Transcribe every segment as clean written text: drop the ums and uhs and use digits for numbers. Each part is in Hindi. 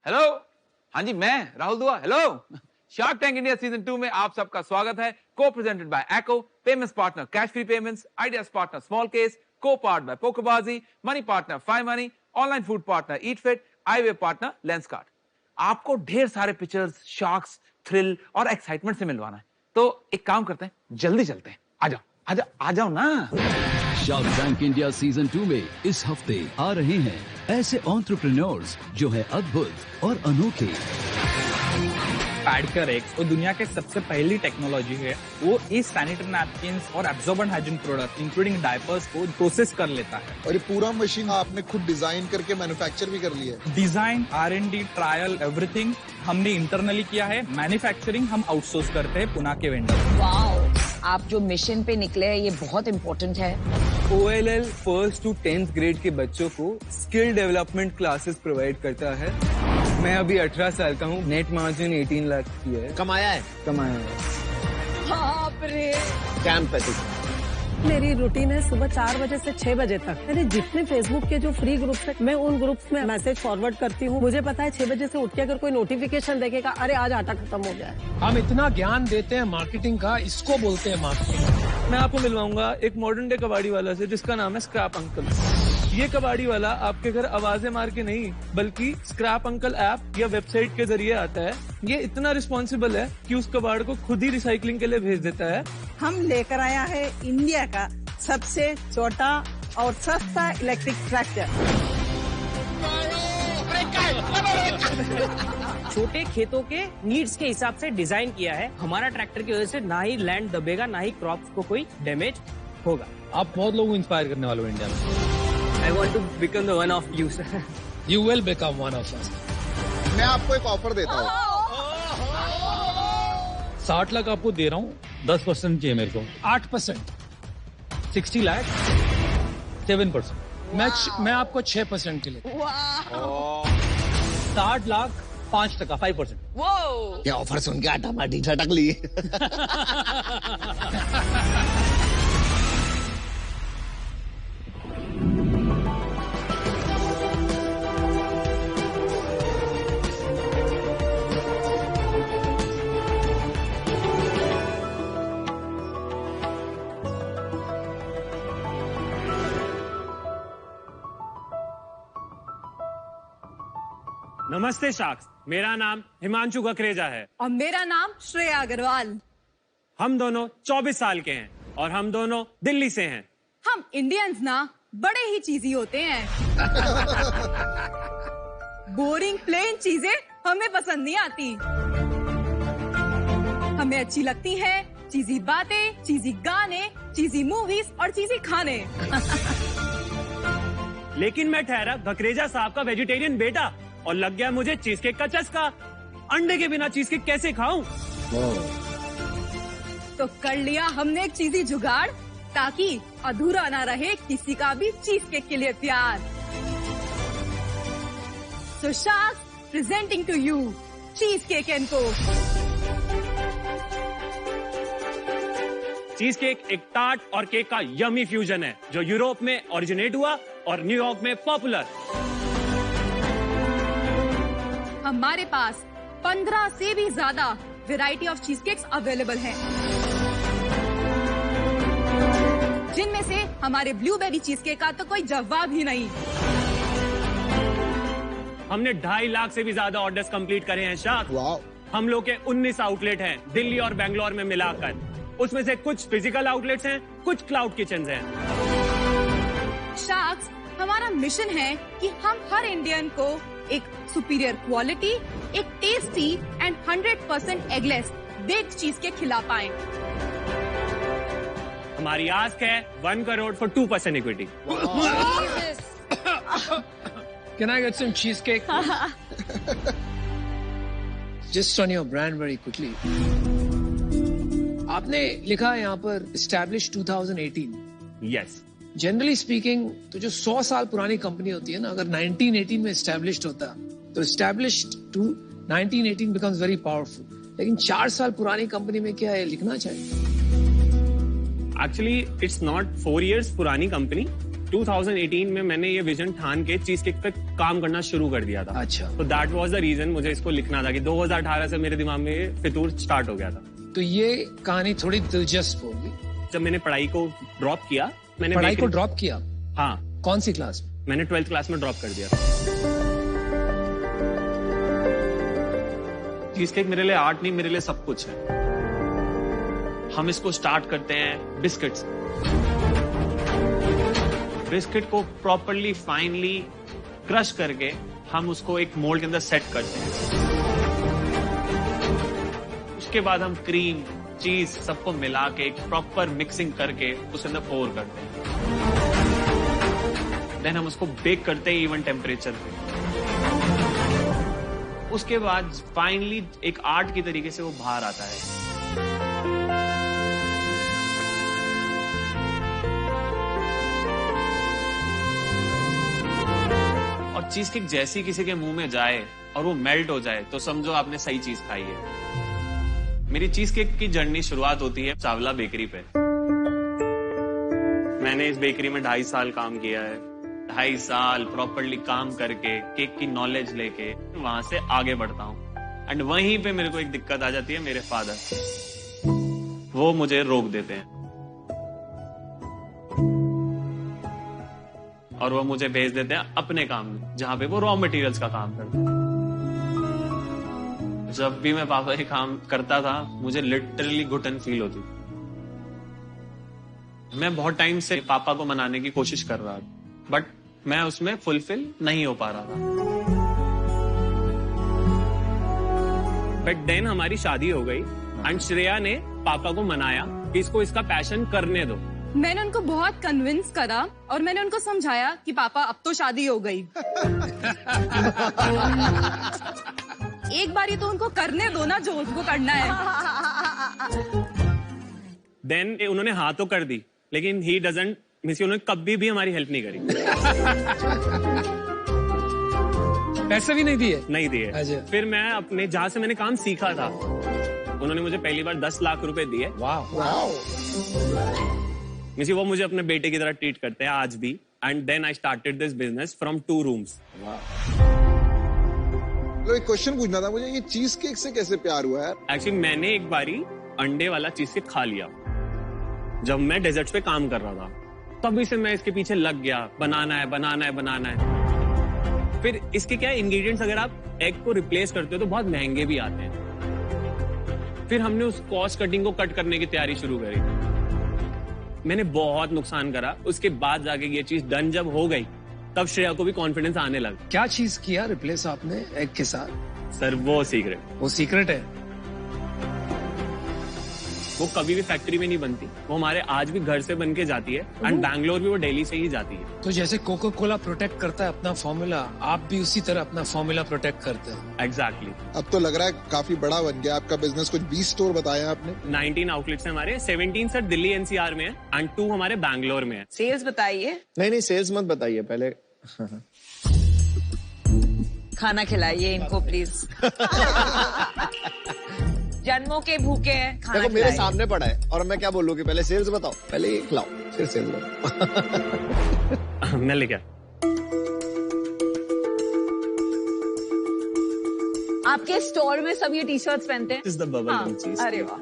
हेलो, हाँ जी, मैं Rahul Dua. Hello, shark tank India season 2 में आप सबका स्वागत है। Co presented by Acko, payments partner cash free payments, ideas partner small case, co powered by PokerBaazi, money partner five money, online food partner eat fit, eyewear partner Lenskart. आपको ढेर सारे पिक्चर्स, शॉक्स, थ्रिल और एक्साइटमेंट से मिलवाना है, तो एक काम करते हैं, जल्दी चलते हैं। आ जाओ ना। शार्क टैंक इंडिया सीजन 2 में इस हफ्ते आ रहे हैं ऐसे एंटरप्रेन्योर्स जो है अद्भुत और अनोखे। पैडकर एक्स वो दुनिया के सबसे पहली टेक्नोलॉजी है। वो इस सैनिटरी नैपकिन्स और absorbent hygiene product including diapers को प्रोसेस कर लेता है। और ये पूरा मशीन आपने खुद डिजाइन करके मैन्युफैक्चर भी कर लिया है। डिजाइन, R&D, ट्रायल, एवरीथिंग हमने इंटरनली किया है। मैन्युफैक्चरिंग हम आउटसोर्स करते हैं पुणे के वेंडर। वाओ, आप जो मिशन पे निकले हैं ये बहुत इम्पोर्टेंट है। OLL 1st to 10th grade के बच्चों को स्किल डेवलपमेंट क्लासेस प्रोवाइड करता है। मैं अभी 18 साल का हूँ। नेट मार्जिन 18 लाख की है। कमाया है। बाप रे। कैंप मेरी रूटीन है सुबह 4 बजे से 6 बजे तक। मैंने जितने फेसबुक के जो फ्री ग्रुप्स है, मैं उन ग्रुप्स में मैसेज फॉरवर्ड करती हूँ। मुझे पता है 6 बजे से उठ के अगर कोई नोटिफिकेशन देखेगा, अरे आज आटा खत्म हो गया है। हम इतना ज्ञान देते हैं मार्केटिंग का, इसको बोलते हैं मार्केटिंग। मैं आपको मिलवाऊंगा एक मॉडर्न डे कबाड़ी वाला से जिसका नाम है स्क्रैप अंकल। ये कबाड़ी वाला आपके घर आवाजें मार के नहीं बल्कि स्क्रैप अंकल ऐप या वेबसाइट के जरिए आता है। ये इतना रिस्पॉन्सिबल है कि उस कबाड़ को खुद ही रिसाइकलिंग के लिए भेज देता है। हम लेकर आया है इंडिया का सबसे छोटा और सस्ता इलेक्ट्रिक ट्रैक्टर। छोटे खेतों के नीड्स के हिसाब से डिजाइन किया है। हमारा ट्रैक्टर की वजह से ना ही लैंड दबेगा, ना ही क्रॉप्स को कोई डैमेज होगा। आप बहुत लोगों को इंस्पायर करने वाले हो इंडिया में। I want to become the one of you, sir. You will become one of us. मैं आपको एक ऑफर देता हूँ। 60 लाख आपको दे रहा हूँ, 10% चाहिए मेरे को। 8%, 60 लाख, 7%। मैं आपको 6% के लिए। 60 लाख, 5%, 5%। ये ऑफर सुन के आटा माटी झटक ली। नमस्ते शार्क्स, मेरा नाम हिमांशु ककरेजा है और मेरा नाम श्रेया अग्रवाल। हम दोनों 24 साल के हैं और हम दोनों दिल्ली से हैं। हम इंडियंस ना बड़े ही चीजी होते हैं। बोरिंग प्लेन चीजें हमें पसंद नहीं आती। हमें अच्छी लगती है चीजी बातें, चीजी गाने, चीजी मूवीज और चीजी खाने। लेकिन मैं ठहरा ककरेजा साहब का वेजिटेरियन बेटा और लग गया मुझे चीज केक का चस्का। अंडे के बिना चीज केक कैसे खाऊं? तो कर लिया हमने एक चीजी जुगाड़, ताकि अधूरा ना रहे किसी का भी चीज केक के लिए प्यार। So Sharks presenting to you Cheesecake & Co. Cheese cake एक टार्ट और केक का यमी फ्यूजन है जो यूरोप में ओरिजिनेट हुआ और न्यूयॉर्क में पॉपुलर। हमारे पास 15 से भी ज्यादा वैरायटी ऑफ चीज केक्स अवेलेबल हैं, जिनमें से हमारे ब्लूबेरी चीज केक का तो कोई जवाब ही नहीं। हमने 2.5 लाख से भी ज्यादा ऑर्डर्स कंप्लीट करे हैं शार्क। हम लोग के 19 आउटलेट हैं दिल्ली और बेंगलोर में मिलाकर। उसमें से कुछ फिजिकल आउटलेट्स हैं, कुछ क्लाउड किचन्स हैं। शार्क्स, हमारा मिशन है कि हम हर इंडियन को एक सुपीरियर क्वालिटी, एक tasty and 100% eggless baked cheese cake खिला पाएं। हमारी आस्क है 1 crore for 2% equity. Can I get some cheesecake? Just on your brand very quickly. आपने लिखा है यहाँ पर established 2018. Yes. जनरली स्पीकिंग तो जो 100 साल पुरानी कंपनी होती है ना, अगर 1918 में एस्टैब्लिश्ड होता तो established to 1918 becomes very powerful. लेकिन 4 साल पुरानी कंपनी में क्या है, लिखना चाहिए। एक्चुअली इट्स नॉट 4 years पुरानी कंपनी, 2018 में मैंने ये विजन ठान के चीज केक पे काम करना शुरू कर दिया था। अच्छा। तो दैट वाज द रीजन मुझे इसको लिखना था कि 2018 से मेरे दिमाग में ये फितूर स्टार्ट हो गया था। तो ये कहानी थोड़ी दिलचस्प होगी। जब मैंने पढ़ाई को ड्रॉप किया, मैंने पढ़ाई को ड्रॉप किया? हाँ। कौन सी क्लास में? मैंने 12th क्लास में ड्रॉप कर दिया। चीज केक मेरे लिए आर्ट नहीं, मेरे लिए सब कुछ है। हम इसको स्टार्ट करते हैं बिस्किट से। बिस्किट को प्रॉपरली फाइनली क्रश करके हम उसको एक मोल्ड के अंदर सेट करते हैं। उसके बाद हम क्रीम, चीज सबको मिला के एक प्रॉपर मिक्सिंग करके उसके अंदर पोर करते हैं। देन हम उसको बेक करते हैं इवन टेम्परेचर पे। उसके बाद फाइनली एक आर्ट की तरीके से वो बाहर आता है। और चीज केक जैसी किसी के मुंह में जाए और वो मेल्ट हो जाए तो समझो आपने सही चीज खाई है। मेरी चीज केक की जर्नी शुरुआत होती है चावला बेकरी पे। मैंने इस बेकरी में 2.5 साल काम किया है। 2.5 साल प्रॉपरली काम करके केक की नॉलेज लेके वहां से आगे बढ़ता हूँ। एंड वहीं पे मेरे को एक दिक्कत आ जाती है, मेरे फादर वो मुझे रोक देते हैं और वो मुझे भेज देते हैं अपने काम में, जहां पे वो रॉ मटेरियल्स का काम करते हैं। जब भी मैं पापा के काम करता था मुझे लिटरली घुटन फील होती। मैं बहुत टाइम से पापा को मनाने की कोशिश कर रहा था, बट मैं उसमें फुलफिल नहीं हो पा रहा था। बट देन हमारी शादी हो गई एंड श्रेया ने पापा को मनाया कि इसको इसका पैशन करने दो। मैंने उनको बहुत कन्विंस करा और मैंने उनको समझाया कि पापा अब तो शादी हो गई। एक बारी तो उनको करने दो ना जो उसको करना है। देन उन्होंने हाँ तो कर दी, लेकिन ही डजंट मींस उन्होंने कभी भी हमारी हेल्प नहीं करी। पैसे भी नहीं दिए? नहीं दिए। फिर मैं अपने जहां से मैंने काम सीखा था उन्होंने मुझे पहली बार 10 लाख रुपए दिए। मींस वो मुझे अपने बेटे की तरह ट्रीट करते हैं आज भी। And then I started this business from 2 rooms. एक क्वेश्चन पूछना था मुझे, ये चीज केक से कैसे प्यार हुआ है? एक्चुअली मैंने एक बारी अंडे वाला चीज केक खा लिया जब मैं डेजर्ट्स पे काम कर रहा था। तभी से मैं इसके पीछे लग गया, बनाना है बनाना है बनाना है। फिर इसके क्या इंग्रेडिएंट्स अगर आप एग को रिप्लेस करते हो तो बहुत महंगे भी आते हैं। फिर हमने उस कॉस्ट कटिंग को कट करने की तैयारी शुरू करी। मैंने बहुत नुकसान करा। उसके बाद जाके ये चीज डन जब हो गई तब श्रेया को भी कॉन्फिडेंस आने लगा। क्या चीज किया रिप्लेस आपने एग के साथ? सर वो सीक्रेट। वो सीक्रेट है? वो कभी भी फैक्ट्री में नहीं बनती, वो हमारे आज भी घर से बन के जाती है। एंड बैंगलोर भी वो दिल्ली से ही जाती है। तो जैसे कोका कोला प्रोटेक्ट करता है अपना फॉर्मूला, आप भी उसी तरह अपना फॉर्मूला प्रोटेक्ट करते हैं। एग्जैक्टली। अब तो लग रहा है काफी बड़ा बन गया आपका बिजनेस। कुछ 20 स्टोर बताया आपने। 19 आउटलेट्स हैं हमारे। 17 सर दिल्ली एनसीआर में है एंड 2 हमारे बैंगलोर में है। सेल्स बताइए। नहीं सेल्स मत बताइए, पहले खाना खिलाइए इनको प्लीज। जन्मों के भूखे हैं, खाना देखो मेरे सामने पड़ा है और मैं क्या बोलूं कि पहले सेल्स बताओ, पहले ये खिलाओ फिर सेल्स बताओ। मैं लेके आपके स्टोर में सब ये टी-शर्ट्स पहनते हैं? This is the bubble gum cheese. अरे वाह।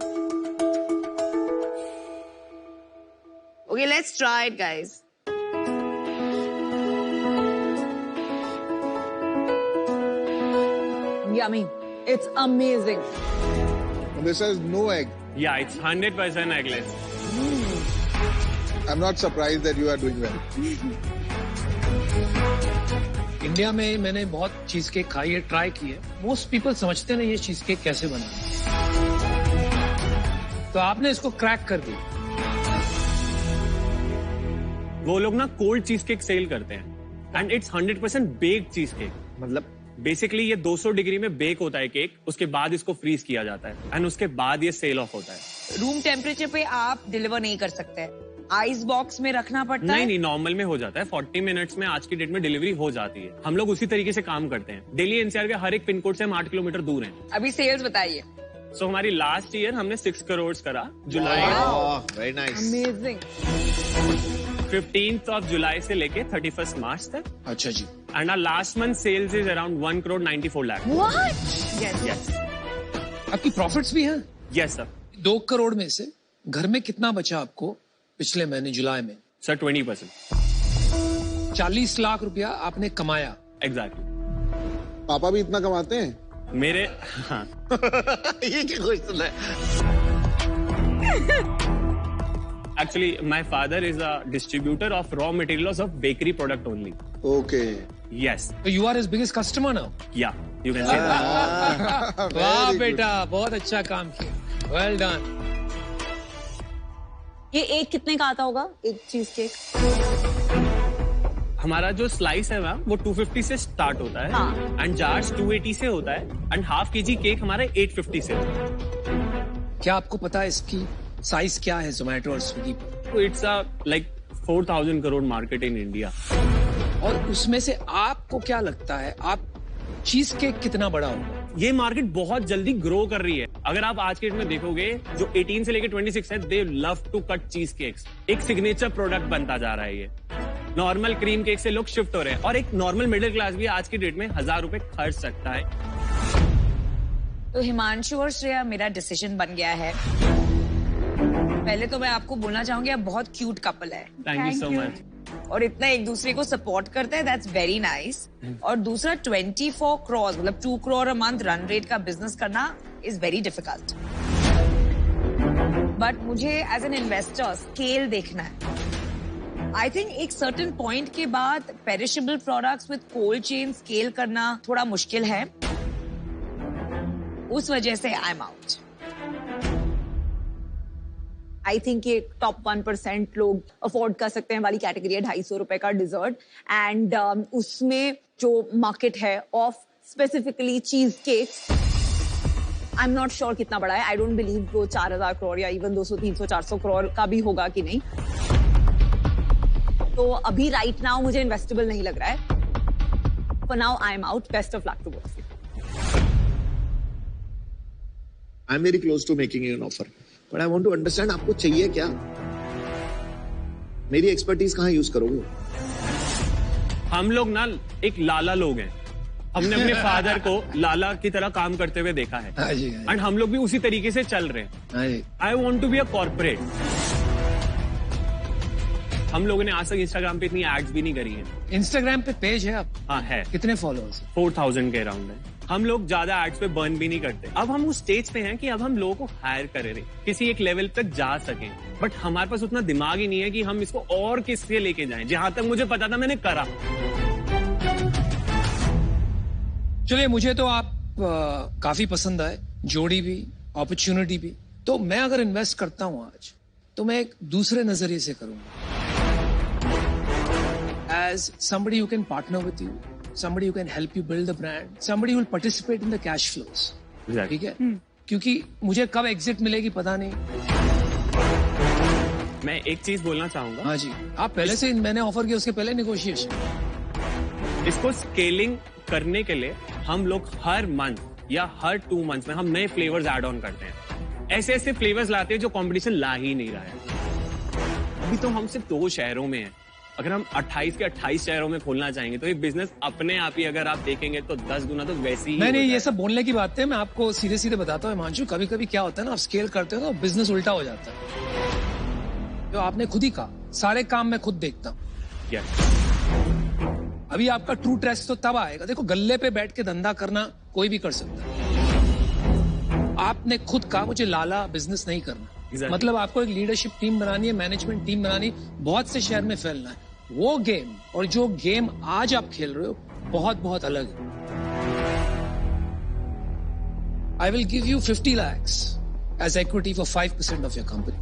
Okay, let's try it, guys. Yummy. It's amazing. This has no egg. Yeah, it's 100% eggless. I'm not surprised that you are doing well. India में मैंने बहुत चीज केक खाई है, ट्राई की है। मोस्ट पीपल समझते नहीं ये चीज केक कैसे बना, तो आपने इसको क्रैक कर दी। वो लोग ना कोल्ड चीज केक सेल करते हैं and it's 100% baked cheese cake. मतलब बेसिकली ये 200 डिग्री में बेक होता है केक, उसके बाद इसको फ्रीज किया जाता है एंड उसके बाद ये सेल ऑफ होता है। रूम टेम्परेचर पे आप डिलीवर नहीं कर सकते, आइस बॉक्स में रखना पड़ता है? नहीं, नॉर्मल में हो जाता है। 40 मिनट्स में आज की डेट में डिलीवरी हो जाती है। हम लोग उसी तरीके से काम करते हैं। दिल्ली एनसीआर के हर एक पिन कोड से हम 8 किलोमीटर दूर हैं। अभी सेल्स बताइए। सो हमारी लास्ट ईयर हमने 6 करोड़ करा जुलाई। Very nice. Amazing. 15th of July से लेके 31st March तक. अच्छा जी. And our last month sales is around 1 crore 94 lakh. What? Yes. आपकी प्रॉफिट्स भी हैं? Yes sir. 2 करोड़ में से घर में कितना बचा आपको पिछले महीने जुलाई में? Sir 20%. 40 लाख रुपया आपने कमाया. Exactly. पापा भी इतना कमाते हैं? मेरे हाँ. ये क्या क्वेश्चन है? Actually, my father is a distributor of raw materials of bakery product only. Okay. Yes. So you are his biggest customer now. Yeah, you can say that. वाह बेटा, बहुत अच्छा काम किया. Well done. ये एक कितने का आता होगा, एक चीज केक? हमारा जो स्लाइस है मैम वो 250 से स्टार्ट होता है. हाँ. एंड जार्स 280 से होता है. एंड हाफ केजी केक हमारे 850 से होता है. क्या आपको पता है इसकी साइज क्या है जोमेटो और स्विगी पर? तो it's a like 4,000 crore market in India. और उसमें से आपको क्या लगता है, आप चीज केक कितना बड़ा होगा? ये मार्केट बहुत जल्दी ग्रो कर रही है. अगर आप आज के डेट में देखोगे जो 18 से लेके 26 है, दे लव टू कट चीज केक्स. एक सिग्नेचर प्रोडक्ट बनता जा रहा है. ये नॉर्मल क्रीम केक से लोग शिफ्ट हो रहे हैं. और एक नॉर्मल मिडिल क्लास भी आज की डेट में 1,000 रुपए खर्च सकता है. तो हिमांशु और श्रेया, मेरा डिसीजन बन गया है. पहले तो मैं आपको बोलना चाहूंगी, आप बहुत क्यूट कपल है. Thank you so much. और इतना एक दूसरे को सपोर्ट करते हैं, दैट्स वेरी नाइस. और दूसरा 24 करोड़ मतलब 2 crore a month run rate का बिजनेस करना इज वेरी डिफिकल्ट. बट मुझे एज एन इन्वेस्टर स्केल देखना है. आई थिंक एक सर्टेन पॉइंट के बाद perishable products with cold chain scale करना थोड़ा मुश्किल है. उस वजह से आई एम आउट. आई थिंक ये टॉप 1% लोग अफोर्ड कर सकते हैं वाली कैटेगरी है, 250 रुपए का डिजर्ट. एंड उसमें जो मार्केट है ऑफ स्पेसिफिकली चीज cakes, I am not sure कितना बड़ा है. आई डोंट बिलीव वो 4,000 करोड़ या इवन 200, 300, 400 करोड़ का भी होगा कि नहीं. तो अभी राइट नाउ मुझे इन्वेस्टेबल नहीं लग रहा है. For now I am out. Best of luck to both. I am very close to making an offer, but I want to understand आपको चाहिए क्या? मेरी एक्सपर्टीज कहाँ यूज करोगे? हम लोग ना एक लाला लोग हैं. हमने अपने फादर को लाला की तरह काम करते हुए देखा है. हाँ जी. एंड हम लोग भी उसी तरीके से चल रहे हैं. I want to be a corporate. हम लोगों ने आज तक इंस्टाग्राम पे इतनी एड्स भी नहीं करी है. इंस्टाग्राम पे पेज है आप? हाँ है. कितने फॉलोअर्स? 4,000 के अराउंड है. हम लोग ज्यादा एड्स पे बर्न भी नहीं करते. अब हम उस स्टेज पे हैं कि अब हम लोगों को हायर करे रहे, किसी एक लेवल तक जा सकें. बट हमारे पास उतना दिमाग ही नहीं है कि हम इसको और किससे लेके जाएं. जहां तक मुझे पता था मैंने करा. चलिए, मुझे तो आप काफी पसंद आए, जोड़ी भी, अपॉर्चुनिटी भी. तो मैं अगर इन्वेस्ट करता हूं आज, तो मैं एक दूसरे नजरिए से करूंगा. As somebody who can partner with you, somebody who can help you build the brand, somebody who will participate in the cash flows. ठीक है? क्योंकि मुझे कब एग्जिट मिलेगी पता नहीं. मैं एक चीज बोलना चाहूंगा. हाँ जी. आप पहले से मैंने ऑफर किया, उसके पहले नेगोशिएशन. इसको स्केलिंग करने के लिए हम लोग हर मंथ या हर 2 मंथ्स में हम नए फ्लेवर्स ऐड ऑन करते हैं. ऐसे ऐसे फ्लेवर्स लाते हैं जो कंपटीशन ला ही नहीं रहा है. अभी तो हम सिर्फ 2 शहरों में हैं. अगर हम 28 के 28 शहरों में खोलना चाहेंगे तो ये बिजनेस अपने आप ही अगर आप देखेंगे तो 10 गुना तो वैसे ही. नहीं, ये सब बोलने की बात है. मैं आपको सीधे सीधे बताता हूँ हिमांशु, कभी कभी क्या होता है ना, आप स्केल करते हो तो बिजनेस उल्टा हो जाता है. तो आपने खुद ही कहा, सारे काम मैं खुद देखता हूँ. अभी आपका ट्रू टेस्ट तो तब आएगा. देखो, गल्ले पे बैठ के धंधा करना कोई भी कर सकता है. आपने खुद कहा मुझे लाला बिजनेस नहीं करना. मतलब आपको एक लीडरशिप टीम बनानी है, मैनेजमेंट टीम बनानी, बहुत से शहर में फैलना है. वो गेम और जो गेम आज आप खेल रहे हो बहुत बहुत अलग है. I will give you 50 lakhs as equity for 5% of your company.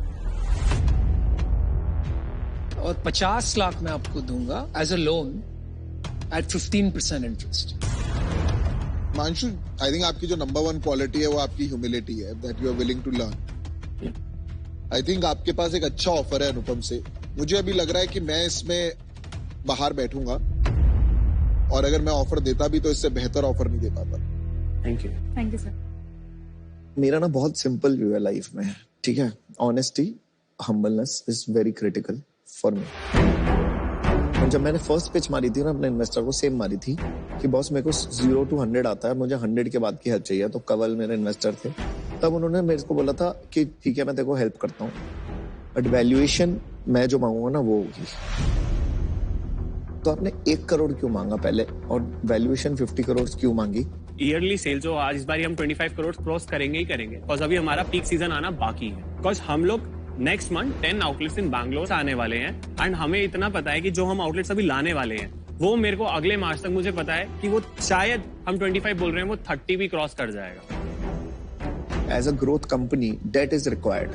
और 50 लाख मैं आपको दूंगा as a loan at 15% interest. Manshu, I think आपकी जो नंबर 1 क्वालिटी है वो आपकी ह्यूमिलिटी है, that you are willing to learn. I think आपके पास एक अच्छा ऑफर है अनुपम से. मुझे अभी लग रहा है कि मैं इसमें बाहर बैठूंगा, और अगर मैं ऑफर देता भी तो इससे बेहतर ऑफर नहीं दे पाता. Thank you sir. मेरा ना बहुत सिंपल व्यू है लाइफ में, ठीक है? Honesty, humbleness is very critical. For me. जब मैंने फर्स्ट पिच मारी थी ना अपने इन्वेस्टर को, सेम मारी थी कि बॉस मेरे को 0 to 100 आता है, मुझे 100 के बाद की हेल्प चाहिए। तो कवल मेरे इन्वेस्टर थे, तब उन्होंने मेरे को बोला था कि ठीक है मैं तेरे को हेल्प करता हूँ, बट वैल्यूएशन मैं जो मांगूंगा ना वो होगी। तो आपने 1 करोड़ क्यों मांगा पहले, और वैल्यूएशन 50 करोड़ क्यों मांगी? ईयरली सेल जो आज इस बार हम 25 करोड़ क्रॉस करेंगे ही करेंगे, बिकॉज अभी हमारा पीक सीजन आना बाकी है। बिकॉज हम लोग नेक्स्ट मंथ 10 आउटलेट्स इन बैंगलोर आने वाले हैं, एंड हमें इतना पता है कि जो हम आउटलेट्स अभी लाने वाले हैं वो मेरे को अगले मार्च तक मुझे पता है कि वो शायद हम 25 बोल रहे हैं, वो 30 भी क्रॉस कर जाएगा। As a growth company that is required.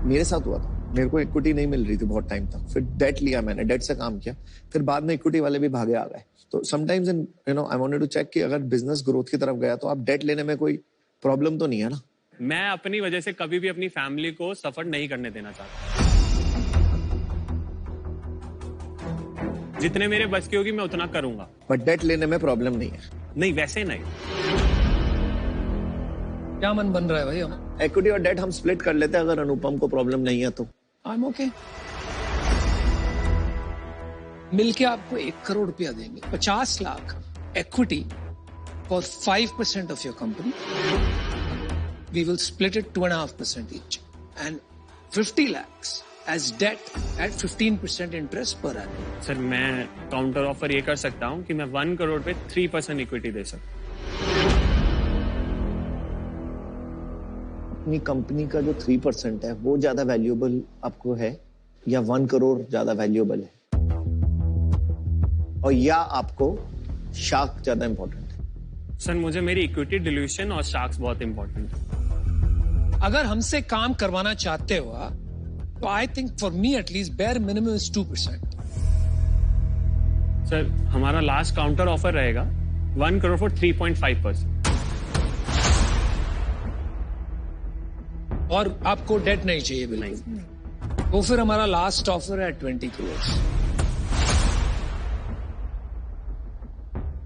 मेरे साथ हुआ था, मेरे को इक्विटी नहीं मिल रही थी बहुत टाइम तक, फिर डेट लिया मैंने, डेट से काम किया, फिर बाद में इक्विटी वाले भी भागे आ गए। तो sometimes in I wanted to check कि अगर बिजनेस ग्रोथ की तरफ गया तो आप डेट लेने में कोई प्रॉब्लम तो नहीं है ना? मैं अपनी वजह से कभी भी अपनी फैमिली को सफर नहीं करने देना चाहता। जितने मेरे बस की होगी मैं उतना करूंगा, बट डेट लेने में प्रॉब्लम नहीं है। नहीं, वैसे नहीं। क्या मन बन रहा है भाई? इक्विटी और डेट हम स्प्लिट कर लेते हैं अगर अनुपम को प्रॉब्लम नहीं है तो। I am okay. मिलके आपको 1 करोड़ रुपया देंगे, 50 lakh equity for 5% of your company. We will split it 2.5% each, and 50 lakhs as debt at 15% interest per annum. Sir मैं काउंटर ऑफर ये कर सकता हूँ कि मैं 1 करोड़ पे 3% इक्विटी दे सकता हूँ। अपनी कंपनी का जो 3% है वो ज्यादा वैल्यूएबल आपको है, या 1 करोड़ ज्यादा वैल्यूएबल है, और या आपको शार्क ज्यादा इंपॉर्टेंट है? सर मुझे मेरी इक्विटी डिल्यूशन और शार्क्स बहुत इंपॉर्टेंट है। अगर हमसे काम करवाना चाहते हो तो I think for me at least bare minimum is 2%। Sir हमारा लास्ट काउंटर ऑफर रहेगा 1 करोड़ फॉर 3.5%। और आपको डेट नहीं चाहिए बिल्कुल? तो फिर हमारा लास्ट ऑफर है 20 crore.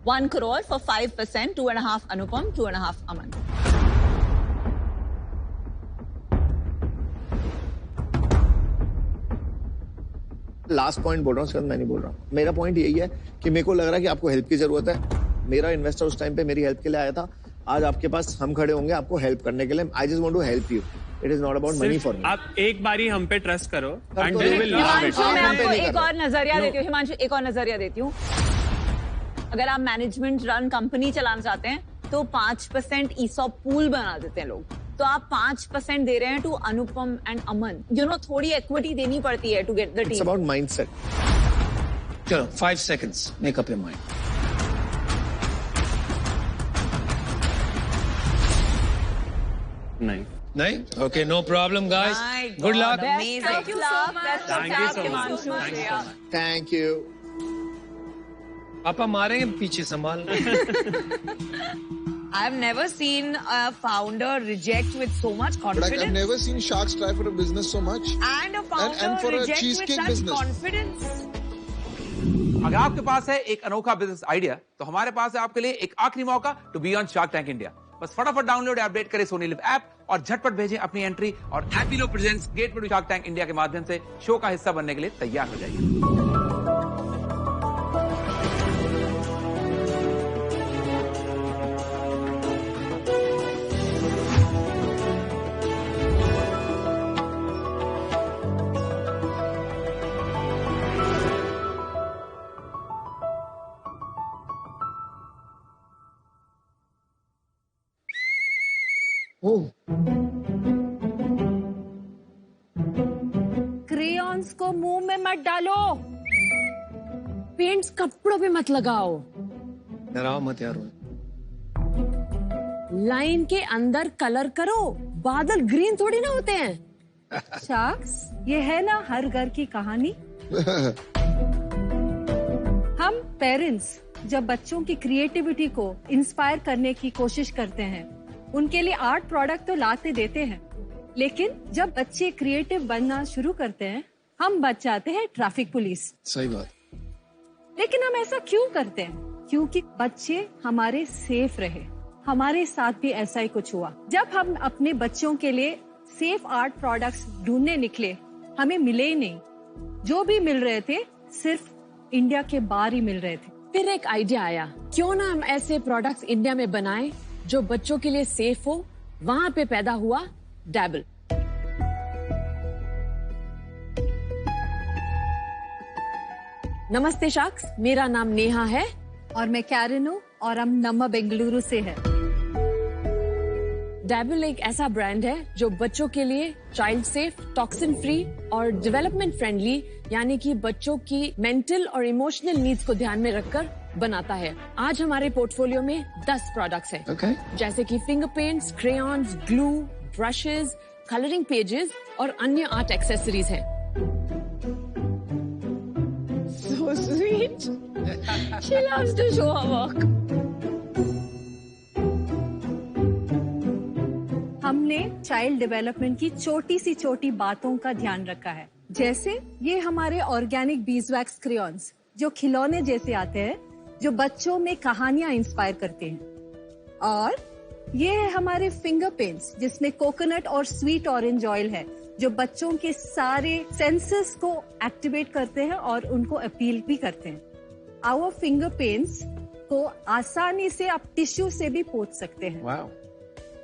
1 crore for 5%, 2.5 Anupam, 2.5 Aman. Last point बोल रहा हूँ, मैं नहीं बोल रहा हूँ। मेरा पॉइंट यही है कि मेरे को लग रहा है कि आपको हेल्प की जरूरत है। मेरा इन्वेस्टर उस टाइम पे मेरी हेल्प के लिए आया था, आज आपके पास हम खड़े होंगे आपको हेल्प करने के लिए। I just want to help you, it is not about money for me. आप एक बारी हम पे ट्रस्ट करो एंड वी विल हिमांशु, मैं आपको एक और नजरिया देती हूँ। हिमांशु, एक और नजरिया देती हूँ। अगर आप मैनेजमेंट रन कंपनी चलाना चाहते हैं तो 5% ESOP पूल बना देते हैं लोग। तो आप 5% दे रहे हैं to Anupam and Aman. You know, थोड़ी इक्विटी देनी पड़ती है to get the team. It's about mindset. चलो 5 seconds, make up your mind. नहीं? Okay, no problem guys. Good luck. Thank you so much. Thank you. पापा मारेंगे पीछे, संभाल। I've never seen a founder reject with so much confidence. But I've never seen sharks try for a business so much. And a founder and for a reject with cheesecake such business. confidence. अगर आपके पास है एक अनोखा बिजनेस आइडिया, तो हमारे पास है आपके लिए एक आखिरी मौका to be on Shark tank India. बस फटाफट डाउनलोड या अपडेट करें सोनी लिव ऐप और झटपट भेजें अपनी एंट्री, और happy presents get to Shark tank India के माध्यम से शो का हिस्सा बनने के लिए तैयार हो जाइए। क्रेयॉन्स को मुंह में मत डालो, पेंट्स कपड़ों पे मत लगाओ, डराओ मत यार। लाइन के अंदर कलर करो, बादल ग्रीन थोड़ी ना होते हैं। शार्क्स, ये है ना हर घर की कहानी। हम पेरेंट्स जब बच्चों की क्रिएटिविटी को इंस्पायर करने की कोशिश करते हैं, उनके लिए आर्ट प्रोडक्ट तो लाते देते हैं, लेकिन जब बच्चे क्रिएटिव बनना शुरू करते हैं, हम बच जाते हैं ट्रैफिक पुलिस। सही बात। लेकिन हम ऐसा क्यों करते हैं? क्योंकि बच्चे हमारे सेफ रहे। हमारे साथ भी ऐसा ही कुछ हुआ। जब हम अपने बच्चों के लिए सेफ आर्ट प्रोडक्ट्स ढूंढने निकले, हमें मिले ही नहीं, जो भी मिल रहे थे सिर्फ इंडिया के बाहर ही मिल रहे थे। फिर एक आइडिया आया, क्यों ना हम ऐसे प्रोडक्ट्स इंडिया में बनाएं जो बच्चों के लिए सेफ हो। वहां पे पैदा हुआ डैबल। नमस्ते शाक्स, मेरा नाम नेहा है और मैं कैरन हूँ और हम नम्मा बेंगलुरु से है। डैबल एक ऐसा ब्रांड है जो बच्चों के लिए चाइल्ड सेफ, टॉक्सिन फ्री और डेवलपमेंट फ्रेंडली, यानी कि बच्चों की मेंटल और इमोशनल नीड्स को ध्यान में रखकर बनाता है। आज हमारे पोर्टफोलियो में 10 प्रोडक्ट्स हैं, जैसे कि finger paints, crayons, glue, brushes, colouring pages और अन्य आर्ट एक्सेसरीज हैं। So sweet. She loves to show her work. हमने चाइल्ड डेवलपमेंट की छोटी बातों का ध्यान रखा है, जैसे ये हमारे ऑर्गेनिक बीजवैक्स क्रेयॉन्स जो खिलौने जैसे आते हैं, जो बच्चों में कहानियां इंस्पायर करते हैं, और ये है हमारे फिंगर पेंट्स जिसमें कोकोनट और स्वीट ऑरेंज ऑयल है, जो बच्चों के सारे सेंसेस को एक्टिवेट करते हैं और उनको अपील भी करते हैं। आवर फिंगर पेंट्स को आसानी से आप टिश्यू से भी पोंछ सकते हैं। Wow.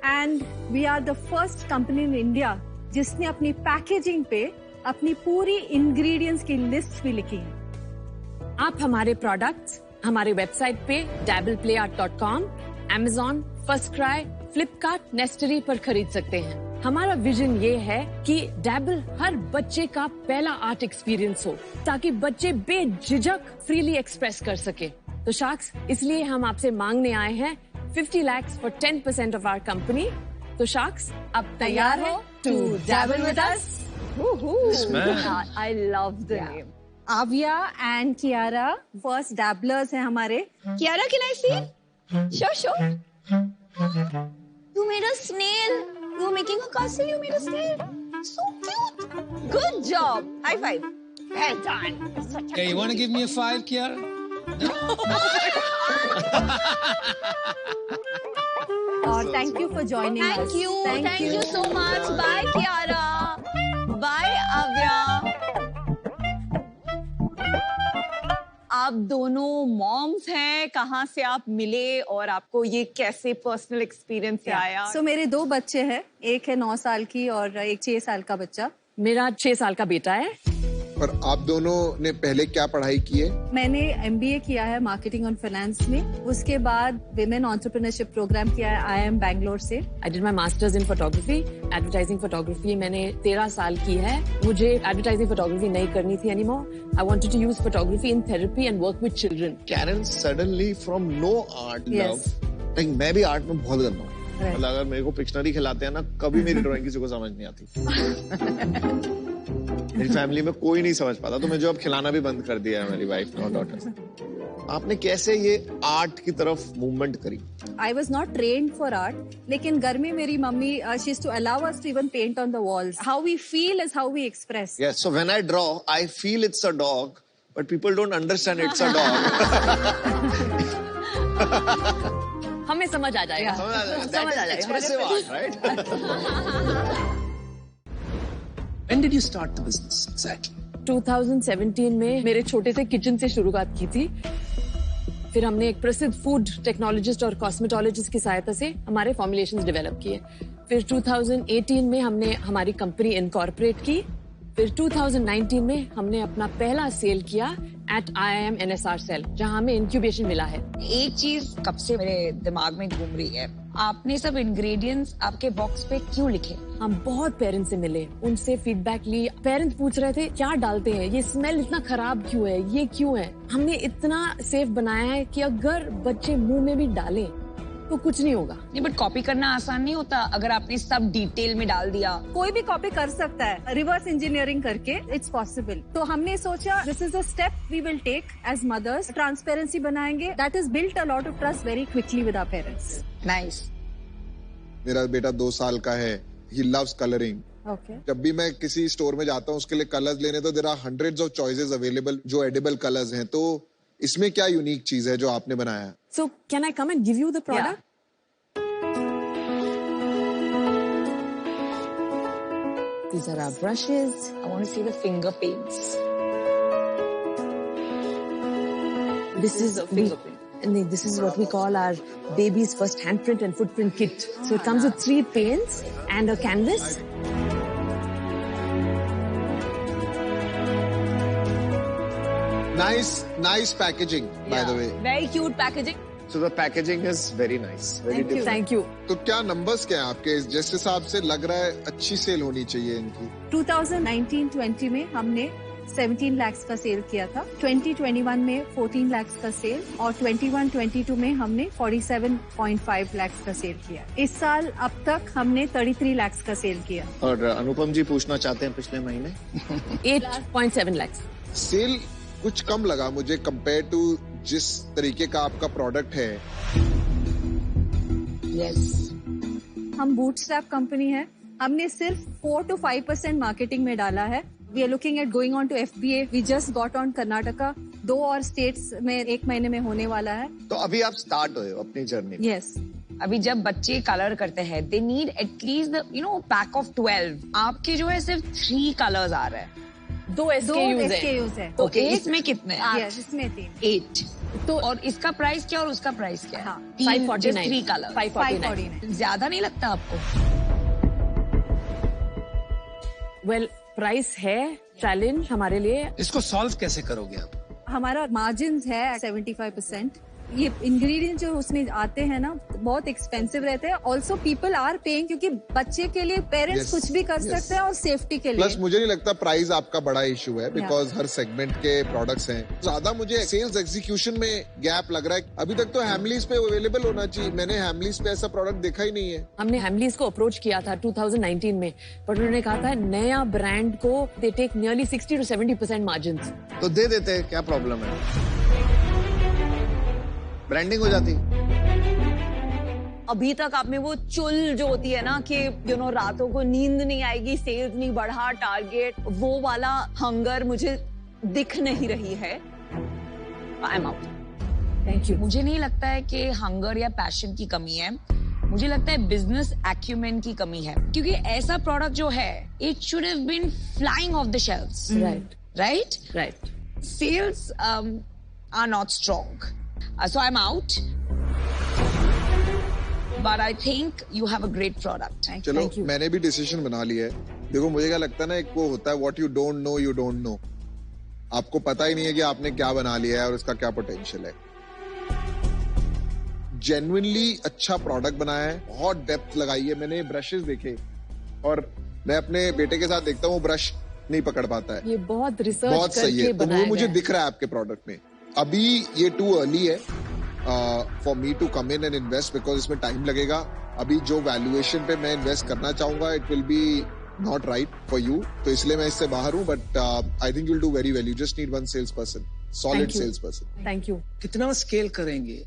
And we are the first company in India जिसने अपनी पैकेजिंग पे अपनी पूरी इंग्रेडिएंट्स की लिस्ट भी लिखी है। आप हमारे प्रोडक्ट्स हमारे वेबसाइट पे dabbleplayart.com, Amazon, First Cry, Flipkart, नेस्टरी पर खरीद सकते हैं। हमारा विजन ये है कि डैबल हर बच्चे का पहला आर्ट एक्सपीरियंस हो, ताकि बच्चे बेझिझक फ्रीली एक्सप्रेस कर सके। तो शाक्स, इसलिए हम आपसे मांगने आए हैं 50 lakhs for 10% of our company. तो शाक्स, अब तैयार हो to dabble with us? I love the name. Aavia and Kiara first dabblers हैं हमारे। Kiara, can I see? Sure. You made a snail. You were making a castle. You made a snail. So cute. Good job. High five. Well done. Okay, you want to give me a 5, Kiara? और thank you for joining us. Thank you so much. Bye, Kiara. Bye, Avya. आप दोनों मॉम्स हैं, कहाँ से आप मिले और आपको ये कैसे पर्सनल एक्सपीरियंस आया? सो मेरे 2 बच्चे हैं, एक है 9 साल की और एक 6 साल का बच्चा। मेरा 6 साल का बेटा है। और आप दोनों ने पहले क्या पढ़ाई की है? मैंने MBA किया है मार्केटिंग और फाइनेंस में, उसके बाद विमेन एंटरप्रेन्योरशिप प्रोग्राम किया है IIM बैंगलोर से। I did my masters in photography, advertising photography मैंने 13 साल की है। मुझे एडवर्टाइजिंग फोटोग्राफी नहीं करनी थी anymore. I wanted to use photography in therapy and work with children. Karen suddenly from no art love, like मैं भी आर्ट में बहुत गंदा हूँ। मतलब अगर मेरे को पिक्शनरी खिलाते हैं ना, कभी मेरी ड्राइंग किसी को समझ नहीं आती। मेरी फैमिली में कोई नहीं समझ पाता, तो मैं जो अब खिलाना भी बंद कर दिया है मेरी वाइफ और डॉटर्स। आपने कैसे ये आर्ट की तरफ मूवमेंट करी? I was not trained for art, लेकिन घर में मेरी mummy she used to allow us to even paint on the walls. How we feel is how we express. Yes, so when I draw, I feel it's a dog, but people don't understand it's a dog. हमें समझ आ जाएगा। समझ आ जाएगा। Expressive art, right? When did you start the business exactly? 2017 में मेरे छोटे से किचन से शुरुआत की थी। फिर हमने एक प्रसिद्ध फूड टेक्नोलॉजिस्ट और कॉस्मेटोलॉजिस्ट की सहायता से हमारे फॉर्मुलेशंस डेवलप किए। फिर 2018 में हमने हमारी कंपनी इनकॉर्पोरेट की। फिर 2019 में हमने अपना पहला सेल किया एट IIM NSR सेल, जहां हमें इंक्यूबेशन मिला है। एक चीज कब से मेरे दिमाग में घूम रही है, आपने सब इंग्रेडिएंट्स आपके बॉक्स पे क्यों लिखे? हम बहुत पेरेंट्स से मिले, उनसे फीडबैक ली। पेरेंट्स पूछ रहे थे क्या डालते हैं, ये स्मेल इतना खराब क्यों है, ये क्यों है। हमने इतना सेफ बनाया है कि अगर बच्चे मुंह में भी डालें तो कुछ नहीं होगा। नहीं, बट कॉपी करना आसान नहीं होता अगर आपने सब डिटेल में डाल दिया। कोई भी कॉपी कर सकता है, रिवर्स इंजीनियरिंग करके इट्स पॉसिबल। तो हमने सोचा this is a step we will take as mothers. Transparency बनाएंगे, that is built a lot of trust very quickly with our parents. Nice. मेरा बेटा 2 साल का है, ही लव्स कलरिंग। Okay. जब भी मैं किसी स्टोर में जाता हूँ उसके लिए कलर्स लेने, तो there are hundreds of choices available जो एडिबल कलर्स हैं। तो इसमें क्या यूनिक चीज है जो आपने बनाया? So can I come and give you the product? These are our brushes. I want to see the finger paints. This is this is what we call our baby's first handprint and footprint kit. So it comes with 3 paints and a canvas. Nice packaging, by the way. Very cute packaging. So the packaging is very nice. Very different. Thank you. तो क्या नंबर्स क्या हैं आपके? जिस हिसाब से लग रहा है अच्छी सेल होनी चाहिए इनकी. 2019-20 में हमने 17 lakhs का सेल किया था, 2021 में 14 lakhs का सेल और 21-22 में हमने 47.5 lakhs का सेल किया. इस साल अब तक हमने 33 lakhs का सेल किया. और अनुपम जी पूछना चाहते हैं पिछले महीने 8.7 lakhs. सेल कुछ कम लगा मुझे कंपेयर टू जिस तरीके का आपका प्रोडक्ट है. यस, हम बूटस्ट्रैप कंपनी है. हमने सिर्फ 4 to 5% मार्केटिंग में डाला है. We are looking at going on to FBA. We just got on Karnataka. 2 और स्टेट्स में 1 महीने में होने वाला है. तो अभी आप स्टार्ट हुए हो अपनी जर्नी. यस. अभी जब बच्चे कलर करते हैं, they need at least the pack of 12. आपके जो है सिर्फ 3 कलर्स आ रहे हैं. 2 SKUs है. ओके, इसमें कितने? यस, इसमें 3. 8. तो और इसका प्राइस क्या और उसका प्राइस क्या? हाँ, 549. 3 कलर 549. ज्यादा नहीं लगता आपको? Well, प्राइस है चैलेंज हमारे लिए. इसको सॉल्व कैसे करोगे आप? हमारा मार्जिन है 75%. ये इंग्रेडिएंट जो उसमें आते हैं ना बहुत एक्सपेंसिव रहते हैं. ऑल्सो पीपल आर पेइंग क्योंकि बच्चे के लिए पेरेंट्स कुछ भी कर सकते हैं और सेफ्टी के लिए. प्लस मुझे नहीं लगता प्राइस आपका बड़ा इशू है बिकॉज हर सेगमेंट के प्रोडक्ट्स हैं. ज्यादा मुझे सेल्स एग्जीक्यूशन में गैप लग रहा है. अभी तक तो हैमलीज पे अवेलेबल होना चाहिए. मैंने हैमलीज पे ऐसा प्रोडक्ट देखा ही नहीं है. हमने हैमलीज को अप्रोच किया था 2019 में, पर उन्होंने कहा था नया ब्रांड को दे टेक नियरली 60 to 70% मार्जिन. तो दे देते हैं, क्या प्रॉब्लम है? ब्रांडिंग हो जाती. अभी तक आप में वो चुल जो होती है ना कि रातों को नींद नहीं आएगी, सेल्स नहीं बढ़ा, टारगेट, वो वाला हंगर मुझे दिख नहीं रही है. I am out. Thank you. मुझे नहीं लगता है कि हंगर या पैशन की कमी है. मुझे लगता है बिजनेस एक्यूमेन की कमी है. क्योंकि ऐसा प्रोडक्ट जो है, it should have been flying off the shelves. Right. Sales are not strong. So I'm out. But I think you have a great product. चलो, मैंने भी डिसीजन बना लिया है. देखो, मुझे क्या लगता है ना, एक वो होता है what you don't know, you don't know. आपको पता ही नहीं है कि आपने क्या बना लिया है और उसका क्या पोटेंशियल है. जेन्युइनली अच्छा प्रोडक्ट बनाया है, बहुत डेप्थ लगाई है. मैंने ब्रशेस देखे और मैं अपने बेटे के साथ देखता हूँ, वो ब्रश नहीं पकड़ पाता है. ये बहुत रिसर्च बहुत सही है. तो वो मुझे दिख रहा है आपके प्रोडक्ट में. अभी ये टू अर्ली है for me to come in and invest because इसमें टाइम लगेगा. अभी जो वैल्यूएशन पे मैं इन्वेस्ट करना चाहूंगा, it will be not right for you. तो इसलिए मैं इससे बाहर हूँ. But I think you will do very well. You just need 1 sales person, solid sales person. Thank you. कितना स्केल करेंगे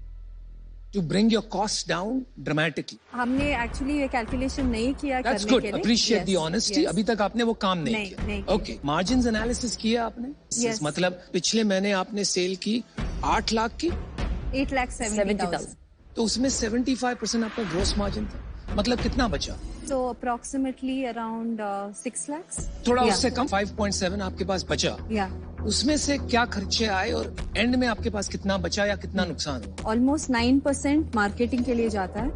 to bring your costs down dramatically? हमने एक्चुअली ये कैलकुलेशन नहीं किया. That's good. Appreciate the honesty. अभी तक आपने वो काम नहीं किया. Okay. Margins analysis किया आपने? Yes. मतलब पिछले महीने आपने सेल की 8 लाख की 8,70,000. तो उसमें 75% आपका ग्रोस मार्जिन था. मतलब कितना बचा? So approximately around 6 lakhs. थोड़ा उससे कम 5.7 आपके पास बचा. उसमें से क्या खर्चे आए और एंड में आपके पास कितना बचा या कितना नुकसान हुआ? ऑलमोस्ट 9% मार्केटिंग के लिए जाता है.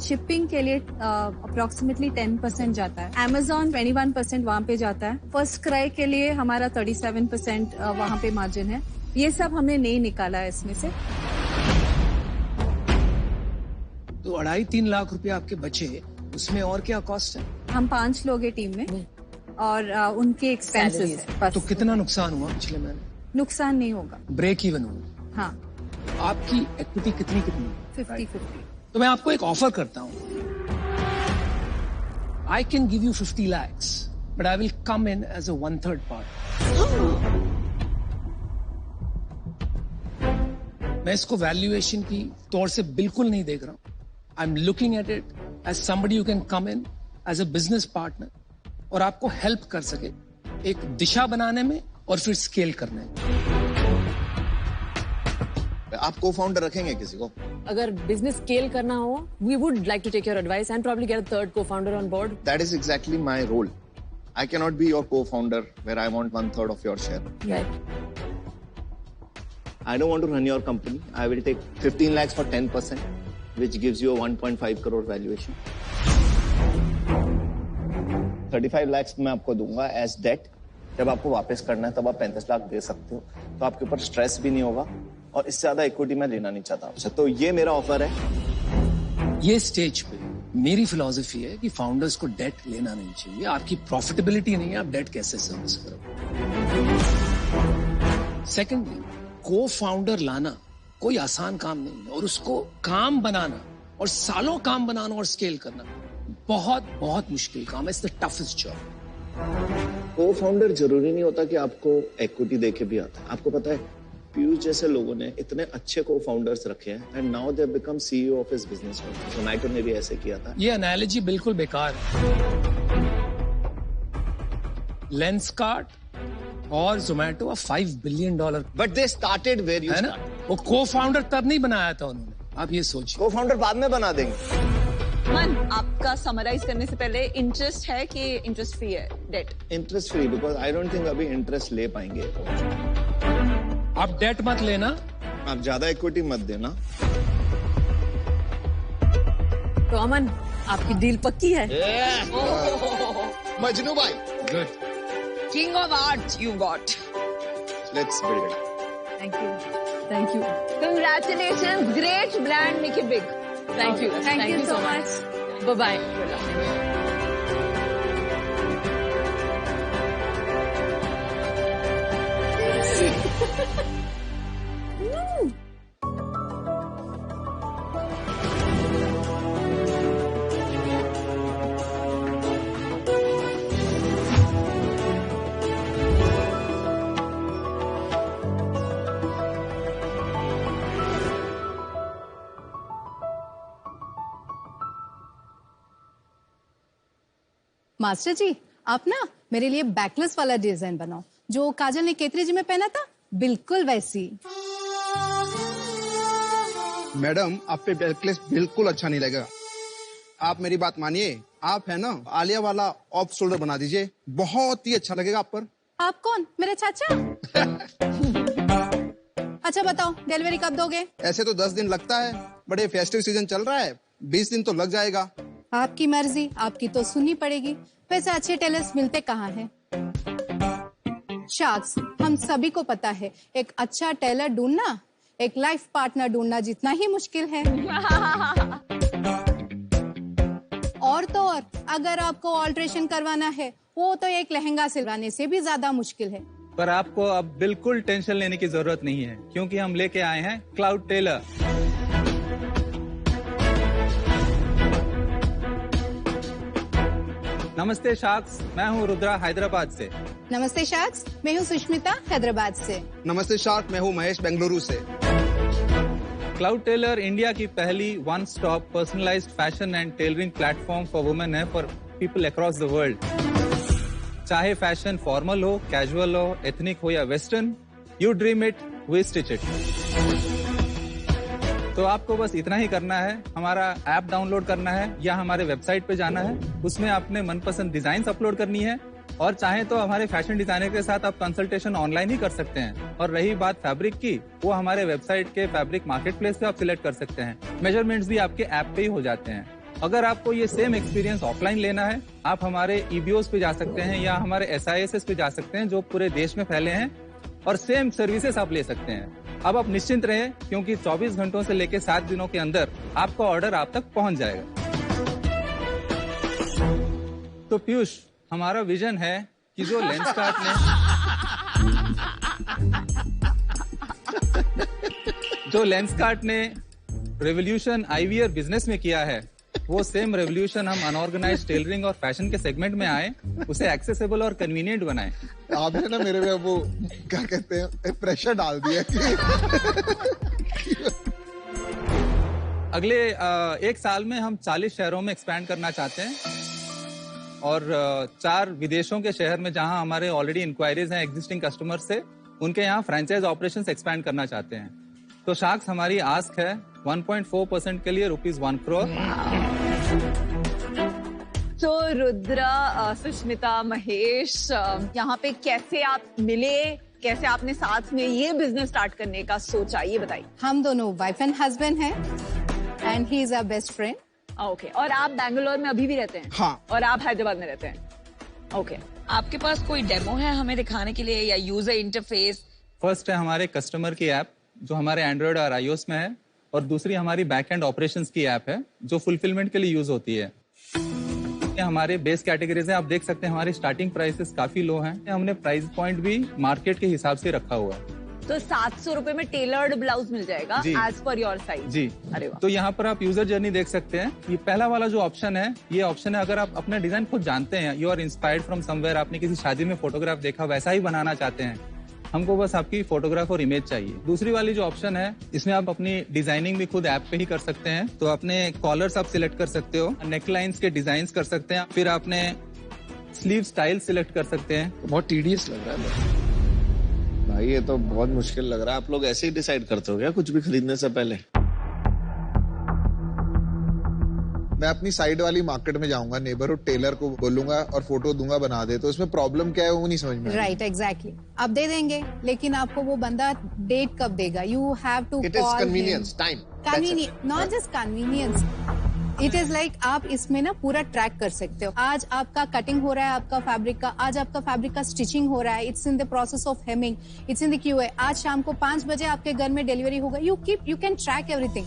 शिपिंग के लिए अप्रोक्सीमेटली 10% जाता है. Amazon 21% वहाँ पे जाता है. फर्स्ट क्राई के लिए हमारा 37% वहाँ पे मार्जिन है. ये सब हमने नहीं निकाला है इसमें से. तो 2.5-3 लाख रुपए आपके बचे, उसमें और क्या कॉस्ट है? हम 5 लोग हैं टीम में और उनके एक्सपेंसेस है. तो कितना नुकसान हुआ पिछले महीने? नुकसान नहीं होगा. ब्रेक इवन हुआ. हाँ. आपकी इक्विटी कितनी 50-50. तो मैं आपको एक ऑफर करता हूँ. I can give you 50 lakhs, but I will come in as a 1/3 part. मैं इसको वैल्यूएशन की तौर से बिल्कुल नहीं देख रहा हूँ. I am looking at it as somebody you can come in as a business partner और आपको हेल्प कर सके एक दिशा बनाने में और फिर स्केल करने में. पे। आप को फाउंडर रखेंगे किसी को? अगर बिजनेस स्केल करना हो, we would like to take your advice and probably get a third co-founder on board. That is exactly my role. I cannot be your co-founder where I want 1/3 of your share. Right. I don't want to run your company. I will take 15 lakhs for 10%, which gives you a 1.5 crore valuation. 35 lakhs मैं आपको दूंगा as debt. जब आपको वापस करना है तब आप 35 लाख दे सकते हो, तो आपके ऊपर स्ट्रेस भी नहीं होगा और इससे ज्यादा इक्विटी मैं लेना नहीं चाहता आपसे। तो ये मेरा ऑफर है। ये स्टेज पे मेरी फिलॉसफी है कि फाउंडर्स को डेट लेना नहीं चाहिए। आपकी प्रॉफिटेबिलिटी नहीं है, आप डेट कैसे सर्विस करोगे? सेकेंडली, को फाउंडर लाना कोई आसान काम नहीं है और उसको काम बनाना और सालों काम बनाना और स्केल करना बहुत बहुत मुश्किल काम है। It's the toughest job. को फाउंडर जरूरी नहीं होता कि आपको इक्विटी देके भी आता है। आपको पता है पीयूष जैसे लोगों ने इतने अच्छे को फाउंडर्स रखे हैं and now they become CEO of his business. Zomato ने भी ऐसे किया था। ये एनालॉजी बिल्कुल बेकार है। लेंसकार्ट और Zomato $5 billion, but they started where you है ना। वो को फाउंडर तब नहीं बनाया था उन्होंने। आप ये सोचिए, को फाउंडर बाद में बना देंगे। मन, आपका समराइज करने से पहले इंटरेस्ट है कि इंटरेस्ट फ्री है debt? Interest free, because I don't think अभी इंटरेस्ट ले पाएंगे। आप डेट मत लेना, आप ज्यादा इक्विटी मत देना। तो अमन, आपकी डील पक्की है? मजनू भाई, good. King of Arts you got. Let's build it. Thank you. Thank you. Congratulations, great brand, make it big. Thank you. Thank you so much. Bye-bye. Master ji, आप ना मेरे लिए बैकलेस वाला डिजाइन बनाओ, जो काजल ने केतरी जी में पहना था, बिल्कुल वैसी। मैडम, आप पे बैकलेस बिल्कुल अच्छा नहीं लगेगा। आप मेरी बात मानिए, आप है ना आलिया वाला ऑफ शोल्डर बना दीजिए, बहुत ही अच्छा लगेगा आप पर। आप कौन, मेरे चाचा? अच्छा बताओ, डिलीवरी कब दोगे? ऐसे तो 10 दिन लगता है, बड़े फेस्टिव सीजन चल रहा है, 20 दिन तो लग जाएगा। आपकी मर्जी, आपकी तो सुननी पड़ेगी। वैसे अच्छे टेलर्स मिलते कहाँ हैं? शार्क्स, हम सभी को पता है, एक अच्छा टेलर ढूंढना एक लाइफ पार्टनर ढूंढना जितना ही मुश्किल है। और तो और, अगर आपको ऑल्ट्रेशन करवाना है, वो तो एक लहंगा सिलवाने से भी ज्यादा मुश्किल है। पर आपको अब बिल्कुल टेंशन लेने की जरूरत नहीं है, क्योंकि हम लेके आए हैं क्लाउड टेलर। नमस्ते शार्क्स, मैं हूँ रुद्रा हैदराबाद से। नमस्ते शार्क्स, मैं हूँ सुष्मिता हैदराबाद से। नमस्ते शार्क, मैं हूँ महेश बेंगलुरु से। क्लाउड टेलर इंडिया की पहली one stop personalised fashion and tailoring platform for women है, for people across the world. चाहे फैशन फॉर्मल हो, कैजुअल हो, एथनिक हो या western, you dream it, we stitch it. तो आपको बस इतना ही करना है, हमारा ऐप डाउनलोड करना है या हमारे वेबसाइट पे जाना है, उसमें अपने मनपसंद डिजाइन अपलोड करनी है, और चाहे तो हमारे फैशन डिजाइनर के साथ आप कंसल्टेशन ऑनलाइन ही कर सकते हैं। और रही बात फैब्रिक की, वो हमारे वेबसाइट के फैब्रिक मार्केट प्लेस पे आप सिलेक्ट कर सकते हैं। मेजरमेंट्स भी आपके ऐप पे ही हो जाते हैं। अगर आपको ये सेम एक्सपीरियंस ऑफलाइन लेना है, आप हमारे ईबीओस पे जा सकते हैं या हमारे SISS पे जा सकते हैं, जो पूरे देश में फैले हैं, और सेम सर्विसेज आप ले सकते हैं। अब आप निश्चिंत रहें, क्योंकि 24 घंटों से लेकर 7 दिनों के अंदर आपका ऑर्डर आप तक पहुंच जाएगा। तो पीयूष, हमारा विजन है कि जो लेंसकार्ट ने रेवोल्यूशन IVR बिजनेस में किया है, वो सेम रेवोल्यूशन हम अनऑर्गेनाइज्ड टेलरिंग और फैशन के सेगमेंट में आए, उसे एक्सेसिबल और कन्वीनियंट बनाए। आपने ना मेरे में वो क्या कहते हैं, प्रेशर डाल दिया। अगले 1 साल में हम 40 शहरों में एक्सपैंड करना चाहते हैं, और 4 विदेशों के शहर में जहां हमारे ऑलरेडी इंक्वायरीज हैं एग्जिस्टिंग कस्टमर से, उनके यहाँ फ्रेंचाइज ऑपरेशंस एक्सपैंड करना चाहते हैं। तो शार्क्स हमारी आस्क है 1.4% के लिए ₹1 crore। तो रुद्र, सुष्मिता, महेश, यहाँ पे कैसे आप मिले, कैसे आपने साथ में ये बिजनेस स्टार्ट करने का सोचा, ये बताइए। हम दोनों वाइफ एंड हस्बैंड हैं and he is our best friend. Okay, और आप बैंगलोर में अभी भी रहते हैं? हाँ। और आप हैदराबाद में रहते हैं? ओके। आपके पास कोई डेमो है हमें दिखाने के लिए या यूजर इंटरफेस? फर्स्ट है हमारे कस्टमर की ऐप जो हमारे एंड्रॉयड और iOS में है, और दूसरी हमारी बैक एंड ऑपरेशंस की ऐप है जो फुलफिलमेंट के लिए यूज होती है। ये हमारे बेस कैटेगरीज हैं, आप देख सकते हैं हमारी स्टार्टिंग प्राइसेस काफी लो हैं। हमने प्राइस पॉइंट भी मार्केट के हिसाब से रखा हुआ है। तो 700 रुपए में टेलर्ड ब्लाउज मिल जाएगा एज पर योर साइज? जी। अरे वाह। तो यहाँ पर आप यूजर जर्नी देख सकते हैं। ये पहला वाला जो ऑप्शन है, ये ऑप्शन है अगर आप अपना डिजाइन खुद जानते हैं, you are inspired from somewhere, आपने किसी शादी में फोटोग्राफ देखा वैसा ही बनाना चाहते हैं, हमको बस आपकी फोटोग्राफ और इमेज चाहिए। दूसरी वाली जो ऑप्शन है, इसमें आप अपनी डिजाइनिंग भी खुद ऐप पे ही कर सकते हैं। तो अपने कॉलर्स आप सिलेक्ट कर सकते हो, नेकलाइंस के डिजाइन कर सकते हैं, फिर आपने स्लीव स्टाइल सिलेक्ट कर सकते हैं। बहुत टीडियस लग रहा है भाई, ये तो बहुत मुश्किल लग रहा है। आप लोग ऐसे ही डिसाइड करते हो क्या कुछ भी खरीदने से पहले? मैं अपनी साइड वाली मार्केट में जाऊंगा, नेबरहुड टेलर को बोलूंगा और फोटो दूंगा बना दे, तो इसमें प्रॉब्लम क्या है वो नहीं समझ में। Right, exactly. आप दे देंगे, लेकिन आपको वो बंदा डेट कब देगा? You have to it is convenience, time, not just convenience. It is like आप इसमें ना पूरा ट्रैक कर सकते हो। आज आपका कटिंग हो रहा है आपका फैब्रिक का, आज आपका फैब्रिक का स्टिचिंग हो रहा है, it's in the process of hemming, it's in the QA। आज शाम को 5 बजे आपके घर में डिलीवरी होगा। You can track everything.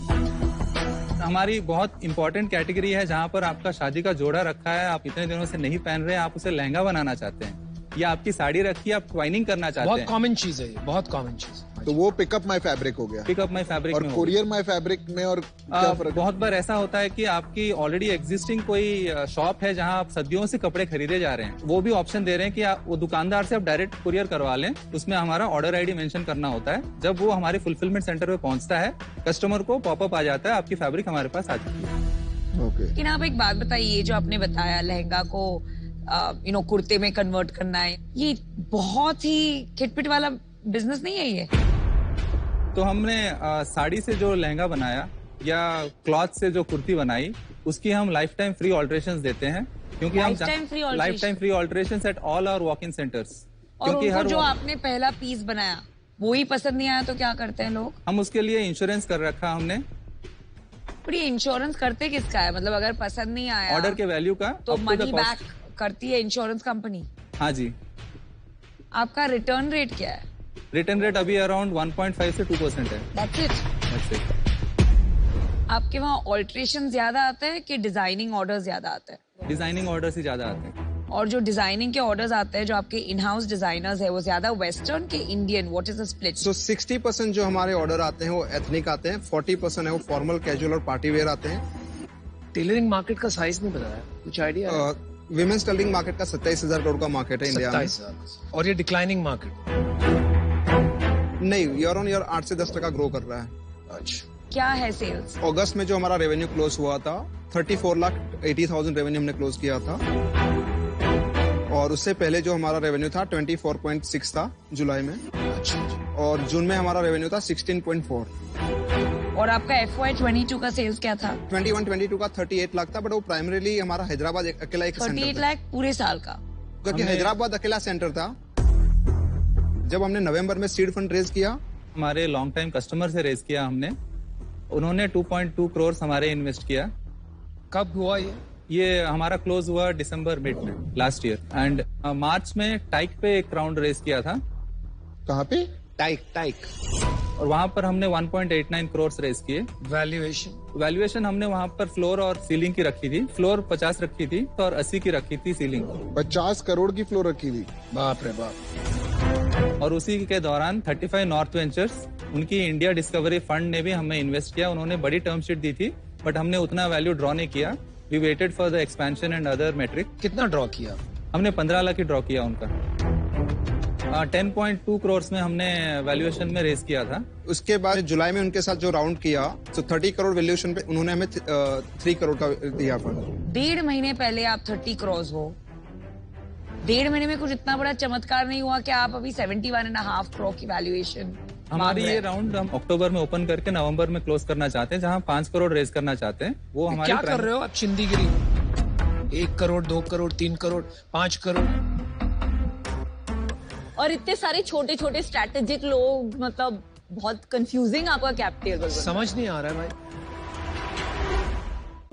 हमारी बहुत इंपॉर्टेंट कैटेगरी है जहाँ पर आपका शादी का जोड़ा रखा है, आप इतने दिनों से नहीं पहन रहे, आप उसे लहंगा बनाना चाहते हैं, या आपकी साड़ी रखी है आप ट्वाइनिंग करना चाहते हैं। बहुत कॉमन चीज है ये, बहुत कॉमन चीज। तो वो पिकअप माई फैब्रिक हो गया। पिकअप माई फैब्रिक और में कोरियर माई फैब्रिक में और क्या फर्क? बहुत बार ऐसा होता है कि आपकी ऑलरेडी एग्जिस्टिंग कोई शॉप है जहां आप सदियों से कपड़े खरीदे जा रहे हैं, वो भी ऑप्शन दे रहे हैं कि आप वो दुकानदार से आप डायरेक्ट कुरियर करवा लें। उसमें हमारा ऑर्डर ID मेंशन करना होता है। जब वो हमारे फुलफिलमेंट सेंटर पे पहुंचता है, कस्टमर को पॉपअप आ जाता है, आपकी फैब्रिक हमारे पास आ चुकी है। लेकिन आप एक बात बताइए, जो आपने बताया लहंगा को कुर्ते में कन्वर्ट करना है, ये बहुत ही खिटपिट वाला बिजनेस नहीं है ये? तो हमने साड़ी से जो लहंगा बनाया या क्लॉथ से जो कुर्ती बनाई, उसकी हम लाइफ टाइम फ्री ऑल्ट्रेशंस देते हैं, क्योंकि हम lifetime free alterations at all our walk in centres. और उनको जो आपने पहला पीस बनाया वो ही पसंद नहीं आया तो क्या करते हैं लोग? हम उसके लिए इंश्योरेंस कर रखा हमने। पर ये इंश्योरेंस करते किसका है? मतलब अगर पसंद नहीं आया ऑर्डर के वैल्यू का तो मनी बैक करती है इंश्योरेंस कंपनी? हाँ जी। आपका रिटर्न रेट क्या है? रिटर्न रेट अभी अराउंड 1.5 से 2% है। That's it. आपके वहाँ ऑल्ट्रेशन ज्यादा आते हैं कि डिजाइनिंग ऑर्डर ज्यादा आते हैं? डिजाइनिंग ऑर्डर ही ज्यादा आते हैं। और जो डिजाइनिंग के ऑर्डर्स आते हैं, जो आपके इन हाउस डिजाइनर्स है, वो ज्यादा वेस्टर्न के Indian? What is the split? So 60% जो हमारे ऑर्डर आते हैं वो एथनिक आते हैं, 40% है वो फॉर्मल, कैजुअल और पार्टी वेयर आते हैं। टेलरिंग मार्केट का साइज नहीं बताया, कुछ आइडिया है? विमेंस टेलरिंग मार्केट का 27,000 करोड़ का मार्केट है इंडिया में। 27,000। और ये डिक्लाइनिंग मार्केट नहीं, ईयर ऑन ईयर 8 से 10% ग्रो कर रहा है। अच्छा, क्या है सेल्स? अगस्त में जो हमारा रेवेन्यू क्लोज हुआ था 34,80,000 रेवेन्यू हमने क्लोज किया था, और उससे पहले जो हमारा रेवेन्यू था 24.6 था जुलाई में। अच्छा। और जून में हमारा रेवेन्यू था 16.4। और आपका FY22 का सेल्स क्या था? 21-22 का 38 लाख था, बट वो प्राइमरीली हमारा हैदराबाद अकेला एक सेंटर 38 लाख पूरे साल का? क्योंकि हैदराबाद अकेला सेंटर था। जब हमने नवंबर में सीड फंड रेज किया, हमारे लॉन्ग टाइम कस्टमर से रेज किया हमने, उन्होंने 2.2 करोड़ हमारे इन्वेस्ट किया। कब हुआ ये हमारा क्लोज हुआ दिसंबर मिड में लास्ट ईयर, एंड मार्च में टाइक पे एक राउंड रेज किया था। कहाँ पे? टाइक। और वहां पर हमने 1.89 करोड़ रेज किए। वैल्यूएशन हमने वहां पर फ्लोर और सीलिंग की रखी थी। फ्लोर 50 रखी थी और 80 की रखी थी सीलिंग। 50 करोड़ की फ्लोर रखी थी? बाप रे बाप। और उसी के दौरान 35 नॉर्थ वेंचर्स, उनकी इंडिया डिस्कवरी फंड ने भी हमें इन्वेस्ट किया। उन्होंने बड़ी टर्म शीट दी थी, बट हमने उतना वैल्यू ड्रॉ नहीं किया। We waited for the expansion and other metric. कितना ड्रॉ किया? हमने 15 लाख ही ड्रॉ किया उनका। 10.2 करोड़ में हमने वैल्यूएशन में रेज किया था। उसके बाद जुलाई में उनके साथ जो राउंड किया, तो 30 करोड़ वैल्यूएशन पे उन्होंने हमें 3 करोड़ का दिया फंड। 1.5 महीने पहले आप 30 करोड़ हो। 1.5 महीने में कुछ इतना बड़ा चमत्कार नहीं हुआ कि आप अभी 71.5 करोड़ की वैल्यूएशन हमारी ये राउंड हम अक्टूबर में ओपन करके नवंबर में क्लोज करना चाहते हैं, जहां 5 करोड़ रेज करना चाहते हैं। वो हमारे क्या कर रहे हो आप चिंदीगिरी? 1 करोड़, 2 करोड़, 3 करोड़, 5 करोड़ और इतने सारे छोटे छोटे स्ट्रैटेजिक लोग, मतलब बहुत कंफ्यूजिंग आपका कैप टेबल। समझ नहीं आ रहा है भाई।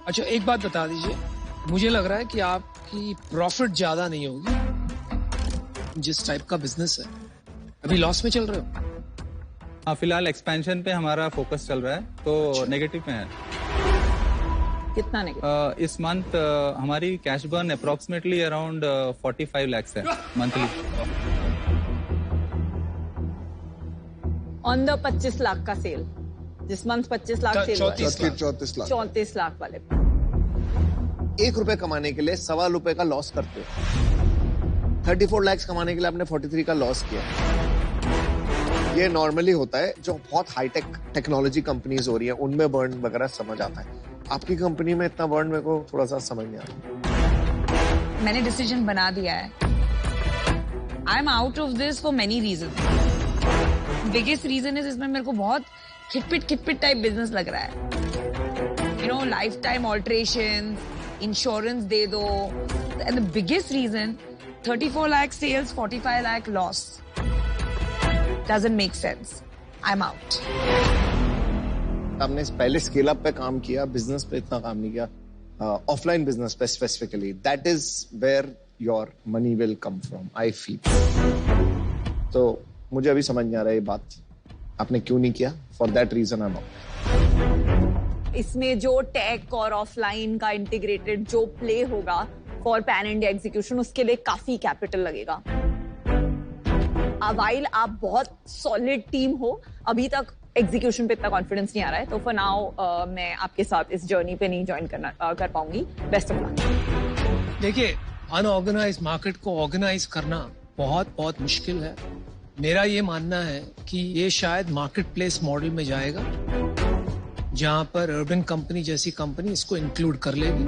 अच्छा एक बात बता दीजिए, मुझे लग रहा है कि आपकी प्रॉफिट ज्यादा नहीं होगी जिस टाइप का बिजनेस है। अभी लॉस में चल रहे हो? हाँ, फिलहाल एक्सपेंशन पे हमारा फोकस चल रहा है, तो नेगेटिव में है। कितना नेगेटिव? इस मंथ हमारी cash burn approximately around 45 lakhs है मंथली। ऑन द 25 लाख का सेल, जिस मंथ 25 लाख सेल 34 लाख वाले। 1 रुपए कमाने के लिए 1.25 रुपए का लॉस करते हो। 34 lakhs कमाने के लिए आपने 43 का लॉस किया। ये नॉर्मली होता है, जो बहुत हाईटेक टेक्नोलॉजी कंपनीज हो रही है उनमें बर्न वगैरह समझ आता है। आपकी कंपनी में इतना बर्न मेरे को थोड़ा सा समझ नहीं आता। मैंने डिसीजन बना दिया है। I am out of this for many reason. Biggest reason is इसमें मेरे को बहुत खिटपिट टाइप बिजनेस लग रहा है। You know, lifetime alteration, insurance दे दो। And the biggest reason 34 lakh sales, 45 lakh loss doesn't make sense. I'm out. आपने पहले स्केल अप पे काम किया, बिजनेस पे इतना काम नहीं किया, ऑफलाइन बिजनेस पे specifically. That is where your money will come from, I feel. तो मुझे अभी समझ नहीं आ रहा है ये बात आपने क्यों नहीं किया। For that reason I am out. इसमें जो टेक और ऑफलाइन का इंटीग्रेटेड जो प्ले होगा फॉर पैन इंडिया एग्जीक्यूशन, उसके लिए काफी कैपिटल लगेगा। वाइल आप बहुत सॉलिड टीम हो, अभी तक एग्जीक्यूशन पे इतना कॉन्फिडेंस नहीं आ रहा है, तो फॉर नाउ मैं आपके साथ इस जर्नी पे नहीं ज्वाइन कर पाऊंगी। Best of luck. देखिए, अनऑर्गेनाइज्ड मार्केट को ऑर्गेनाइज करना बहुत मुश्किल है। मेरा ये मानना है कि ये शायद मार्केट प्लेस मॉडल में जाएगा, जहां पर अर्बन कंपनी जैसी कंपनी इसको इंक्लूड कर लेगी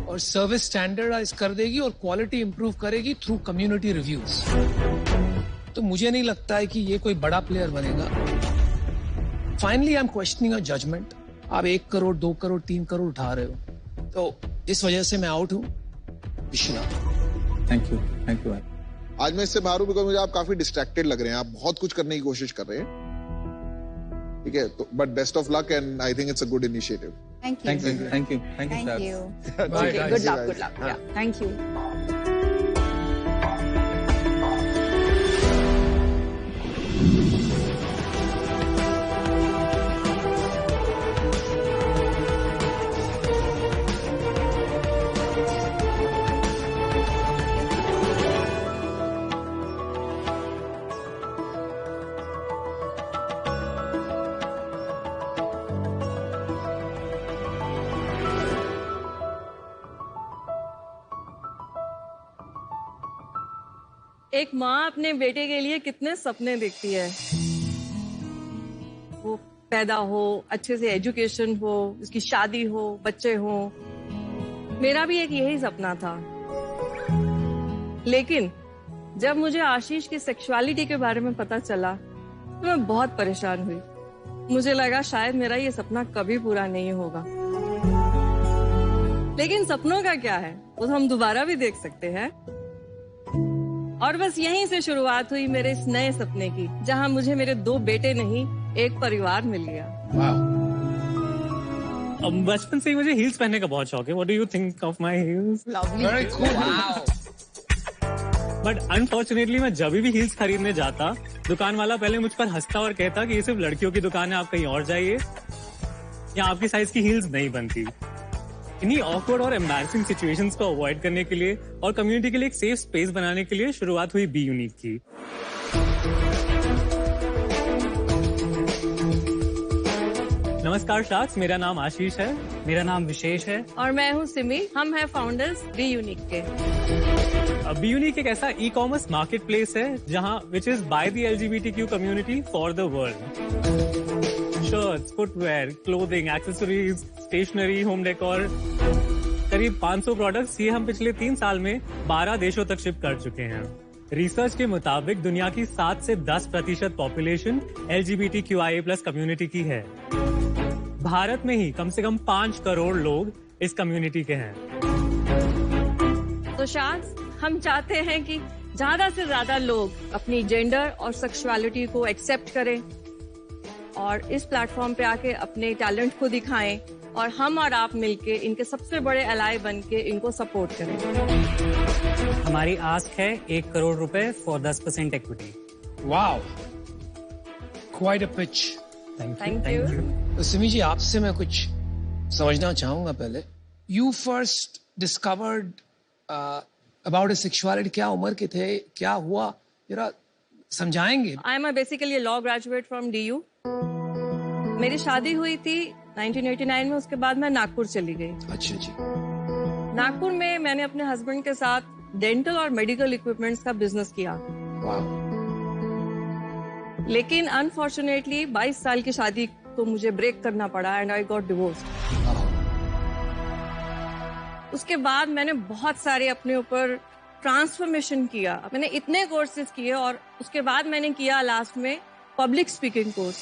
और सर्विस स्टैंडर्डाइज कर देगी और क्वालिटी इंप्रूव करेगी थ्रू कम्युनिटी रिव्यूज। तो मुझे नहीं लगता है कि ये कोई बड़ा प्लेयर बनेगा। Finally I am questioning your judgement. आप 1 करोड़, 2 करोड़, 3 करोड़ उठा रहे हो, तो इस वजह से मैं आउट हूं। Thank you. आज मैं इससे बाहर हूं बिकॉज मुझे आप काफी डिस्ट्रैक्टेड लग रहे हैं। आप बहुत कुछ करने की कोशिश कर रहे हैं, ठीक है, तो but best of luck and I think it's a good initiative. Thank you. Good luck. Thank you. एक माँ अपने बेटे के लिए कितने सपने देखती है। वो पैदा हो, अच्छे से एजुकेशन हो, उसकी शादी हो, बच्चे हो। मेरा भी एक यही सपना था, लेकिन जब मुझे आशीष की सेक्सुअलिटी के बारे में पता चला तो मैं बहुत परेशान हुई। मुझे लगा शायद मेरा ये सपना कभी पूरा नहीं होगा। लेकिन सपनों का क्या है, वो तो हम दोबारा भी देख सकते हैं। और बस यहीं से शुरुआत हुई मेरे इस नए सपने की, जहां मुझे मेरे 2 बेटे नहीं, एक परिवार मिल गया। बचपन से ही मुझे हील्स पहनने का बहुत शौक है। What do you think of my heels? Very cool. But unfortunately मैं जब भी हील्स खरीदने जाता, दुकान वाला पहले मुझ पर हंसता और कहता कि ये सिर्फ लड़कियों की दुकान है, आप कहीं और जाइए, यहाँ आपकी साइज की हील्स नहीं बनती। इन्हीं ऑकवर्ड और एम्बैरसिंग सिचुएशंस को अवॉइड करने के लिए और कम्युनिटी के लिए एक सेफ स्पेस बनाने के लिए शुरुआत हुई बी यूनिक की। नमस्कार शार्क्स, मेरा नाम आशीष है। मेरा नाम विशेष है। और मैं हूँ सिमी। हम हैं फाउंडर्स बी यूनिक के। बी यूनिक एक ऐसा ई कॉमर्स मार्केट प्लेस है जहाँ which is by the LGBTQ community for the world. Shirts, footwear, clothing, accessories, stationery, home decor, करीब 500 प्रोडक्ट्स ये हम पिछले 3 साल में 12 देशों तक शिप कर चुके हैं। रिसर्च के मुताबिक दुनिया की 7 से 10% पॉपुलेशन LGBTQIA+ कम्युनिटी की है। भारत में ही कम से कम 5 करोड़ लोग इस कम्युनिटी के हैं। तो शायद हम चाहते हैं कि ज्यादा से ज्यादा लोग अपनी जेंडर और सेक्सुअलिटी को एक्सेप्ट करें और इस प्लेटफॉर्म पे आके अपने टैलेंट को दिखाएं और हम और आप मिलके इनके सबसे बड़े अलाई बन के इनको सपोर्ट करें। हमारी आस्क है 1 करोड़ रुपए for 10% equity. Wow, quite a pitch. Thank you. तो सिमी जी, आपसे मैं कुछ समझना चाहूंगा पहले। You first discovered about sexuality, क्या उम्र के थे, क्या हुआ, जरा समझाएंगे? I am basically law graduate from DU। मेरी शादी हुई थी 1989 में, उसके बाद मैं नागपुर चली गई। अच्छा जी। नागपुर में मैंने अपने हस्बैंड के साथ डेंटल और मेडिकल इक्विपमेंट्स का बिजनेस किया। लेकिन अनफॉर्चुनेटली 22 साल की शादी को मुझे ब्रेक करना पड़ा एंड आई गॉट डिवोर्स्ड। उसके बाद मैंने बहुत सारे अपने ऊपर ट्रांसफॉर्मेशन किया। मैंने इतने कोर्सेज किए और उसके बाद मैंने किया लास्ट में पब्लिक स्पीकिंग कोर्स।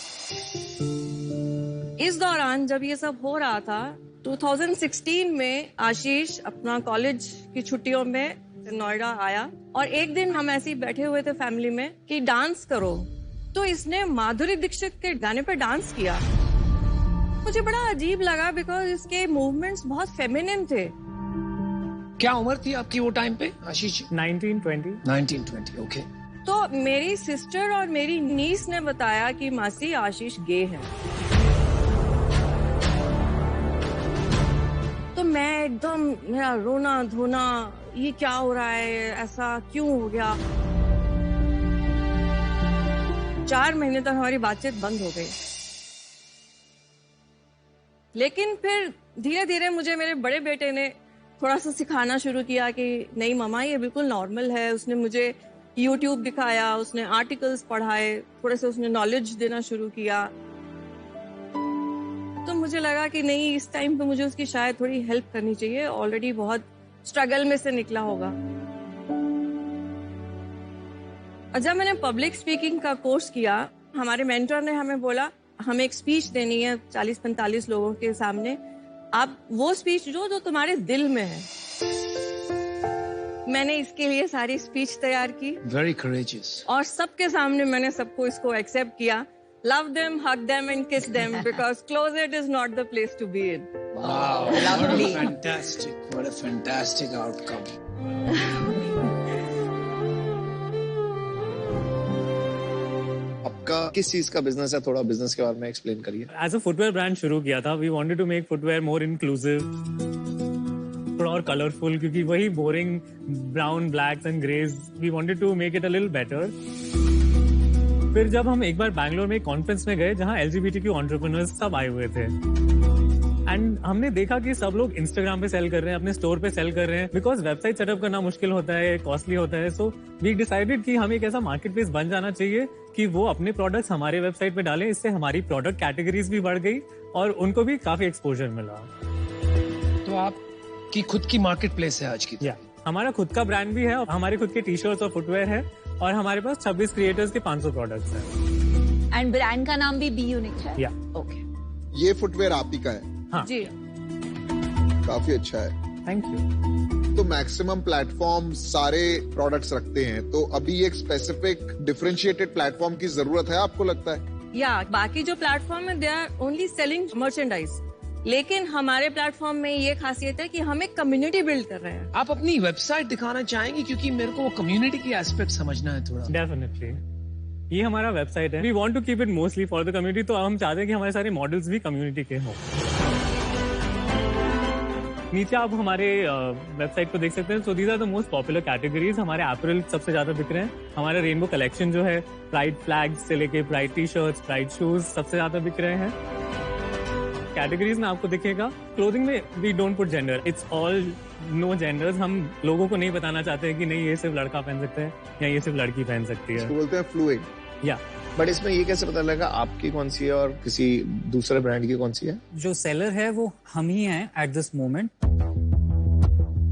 इस दौरान जब ये सब हो रहा था 2016 में आशीष अपना कॉलेज की छुट्टियों में नोएडा आया और एक दिन हम ऐसे ही बैठे हुए थे फैमिली में कि डांस करो, तो इसने माधुरी दीक्षित के गाने पे डांस किया। मुझे बड़ा अजीब लगा बिकॉज इसके मूवमेंट्स बहुत फेमिनिन थे। क्या उम्र थी आपकी वो टाइम पे आशीष? 1920। ओके। तो मेरी सिस्टर और मेरी नीस ने बताया कि मासी आशीष गे है। तो मैं एकदम, मेरा रोना धोना, ये क्या हो रहा है, ऐसा क्यों हो गया। 4 महीने तक हमारी बातचीत बंद हो गई। लेकिन फिर धीरे धीरे मुझे मेरे बड़े बेटे ने थोड़ा सा सिखाना शुरू किया कि नहीं मामा, ये बिल्कुल नॉर्मल है। उसने मुझे YouTube दिखाया, उसने आर्टिकल्स पढ़ाए, थोड़े से उसने नॉलेज देना शुरू किया। तो मुझे लगा कि नहीं, इस टाइम पे मुझे उसकी शायद थोड़ी हेल्प करनी चाहिए। ऑलरेडी बहुत स्ट्रगल में से निकला होगा। और जब मैंने पब्लिक स्पीकिंग का कोर्स किया, हमारे मेंटर ने हमें बोला हमें एक स्पीच देनी है 40-45 लोगों के सामने। आप वो स्पीच जो तुम्हारे दिल में है। मैंने इसके लिए सारी स्पीच तैयार की। Very courageous. और सबके सामने मैंने सबको इसको एक्सेप्ट किया। Love them, hug them and kiss them because closet is not the place to be in. Wow, lovely. What a fantastic outcome. आपका किस चीज का बिजनेस है, थोड़ा बिजनेस के बारे में एक्सप्लेन करिए। एज अ फुटवेयर ब्रांड शुरू किया था। We wanted to make footwear more inclusive, थोड़ा और कलरफुल, क्योंकि वही boring brown, blacks and greys, we wanted to make it a little better. फिर जब हम एक बार बैंगलोर में एक कॉन्फ्रेंस में गए जहां LGBTQ एंटरप्रेन्योर्स सब आए हुए थे, एंड हमने देखा कि सब लोग इंस्टाग्राम पे सेल कर रहे हैं, अपने स्टोर पे सेल कर रहे हैं, बिकॉज वेबसाइट सेटअप करना मुश्किल होता है, कॉस्टली होता है। सो वी डिसाइडेड कि हमें एक ऐसा मार्केट प्लेस बन जाना चाहिए कि वो अपने प्रोडक्ट्स हमारे वेबसाइट पे डालें। इससे हमारी प्रोडक्ट कैटेगरीज भी बढ़ गई और उनको भी काफी एक्सपोजर मिला। तो आपकी खुद की मार्केट प्लेस है आज की? हमारा खुद का ब्रांड भी है और हमारे खुद के टी-शर्ट्स और फुटवेयर है और हमारे पास 26 क्रिएटर्स के 500 प्रोडक्ट्स हैं। एंड ब्रांड का नाम भी बी यूनिक है। या ओके। ये फुटवेयर आप ही का है? हाँ जी। काफी अच्छा है, थैंक यू। तो मैक्सिमम प्लेटफॉर्म सारे प्रोडक्ट्स रखते हैं, तो अभी एक स्पेसिफिक डिफरेंशिएटेड प्लेटफॉर्म की जरूरत है आपको लगता है? या बाकी जो प्लेटफॉर्म है they are only selling merchandise, लेकिन हमारे प्लेटफॉर्म में ये खासियत है कि हम एक कम्युनिटी बिल्ड कर रहे हैं। आप अपनी वेबसाइट दिखाना चाहेंगे, क्योंकि मेरे को वो कम्युनिटी की एस्पेक्ट समझना है थोड़ा। डेफिनेटली, ये हमारा वेबसाइट है। We want to keep it mostly for the community, तो हम चाहते हैं कि हमारे सारे मॉडल्स भी कम्युनिटी के हों। नीचे आप हमारे वेबसाइट को देख सकते हैं। So these are the most popular categories. हमारे एपरल सबसे ज्यादा बिक रहे हैं। हमारा रेनबो कलेक्शन जो है, प्राइड फ्लैग्स से लेके प्राइड टी-शर्ट्स, प्राइड शूज सबसे ज्यादा बिक रहे हैं। कैटेगरीज में आपको दिखेगा, क्लोथिंग में we don't put gender, it's all no genders. हम लोगों को नहीं बताना चाहते हैं कि नहीं ये सिर्फ लड़का पहन सकते हैं या ये सिर्फ लड़की पहन सकती है। बोलते हैं फ्लूइड। या बट इसमें ये कैसे पता लगा आपकी कौन सी है और किसी दूसरे ब्रांड की कौन सी है? जो सेलर है वो हम ही हैं at this moment.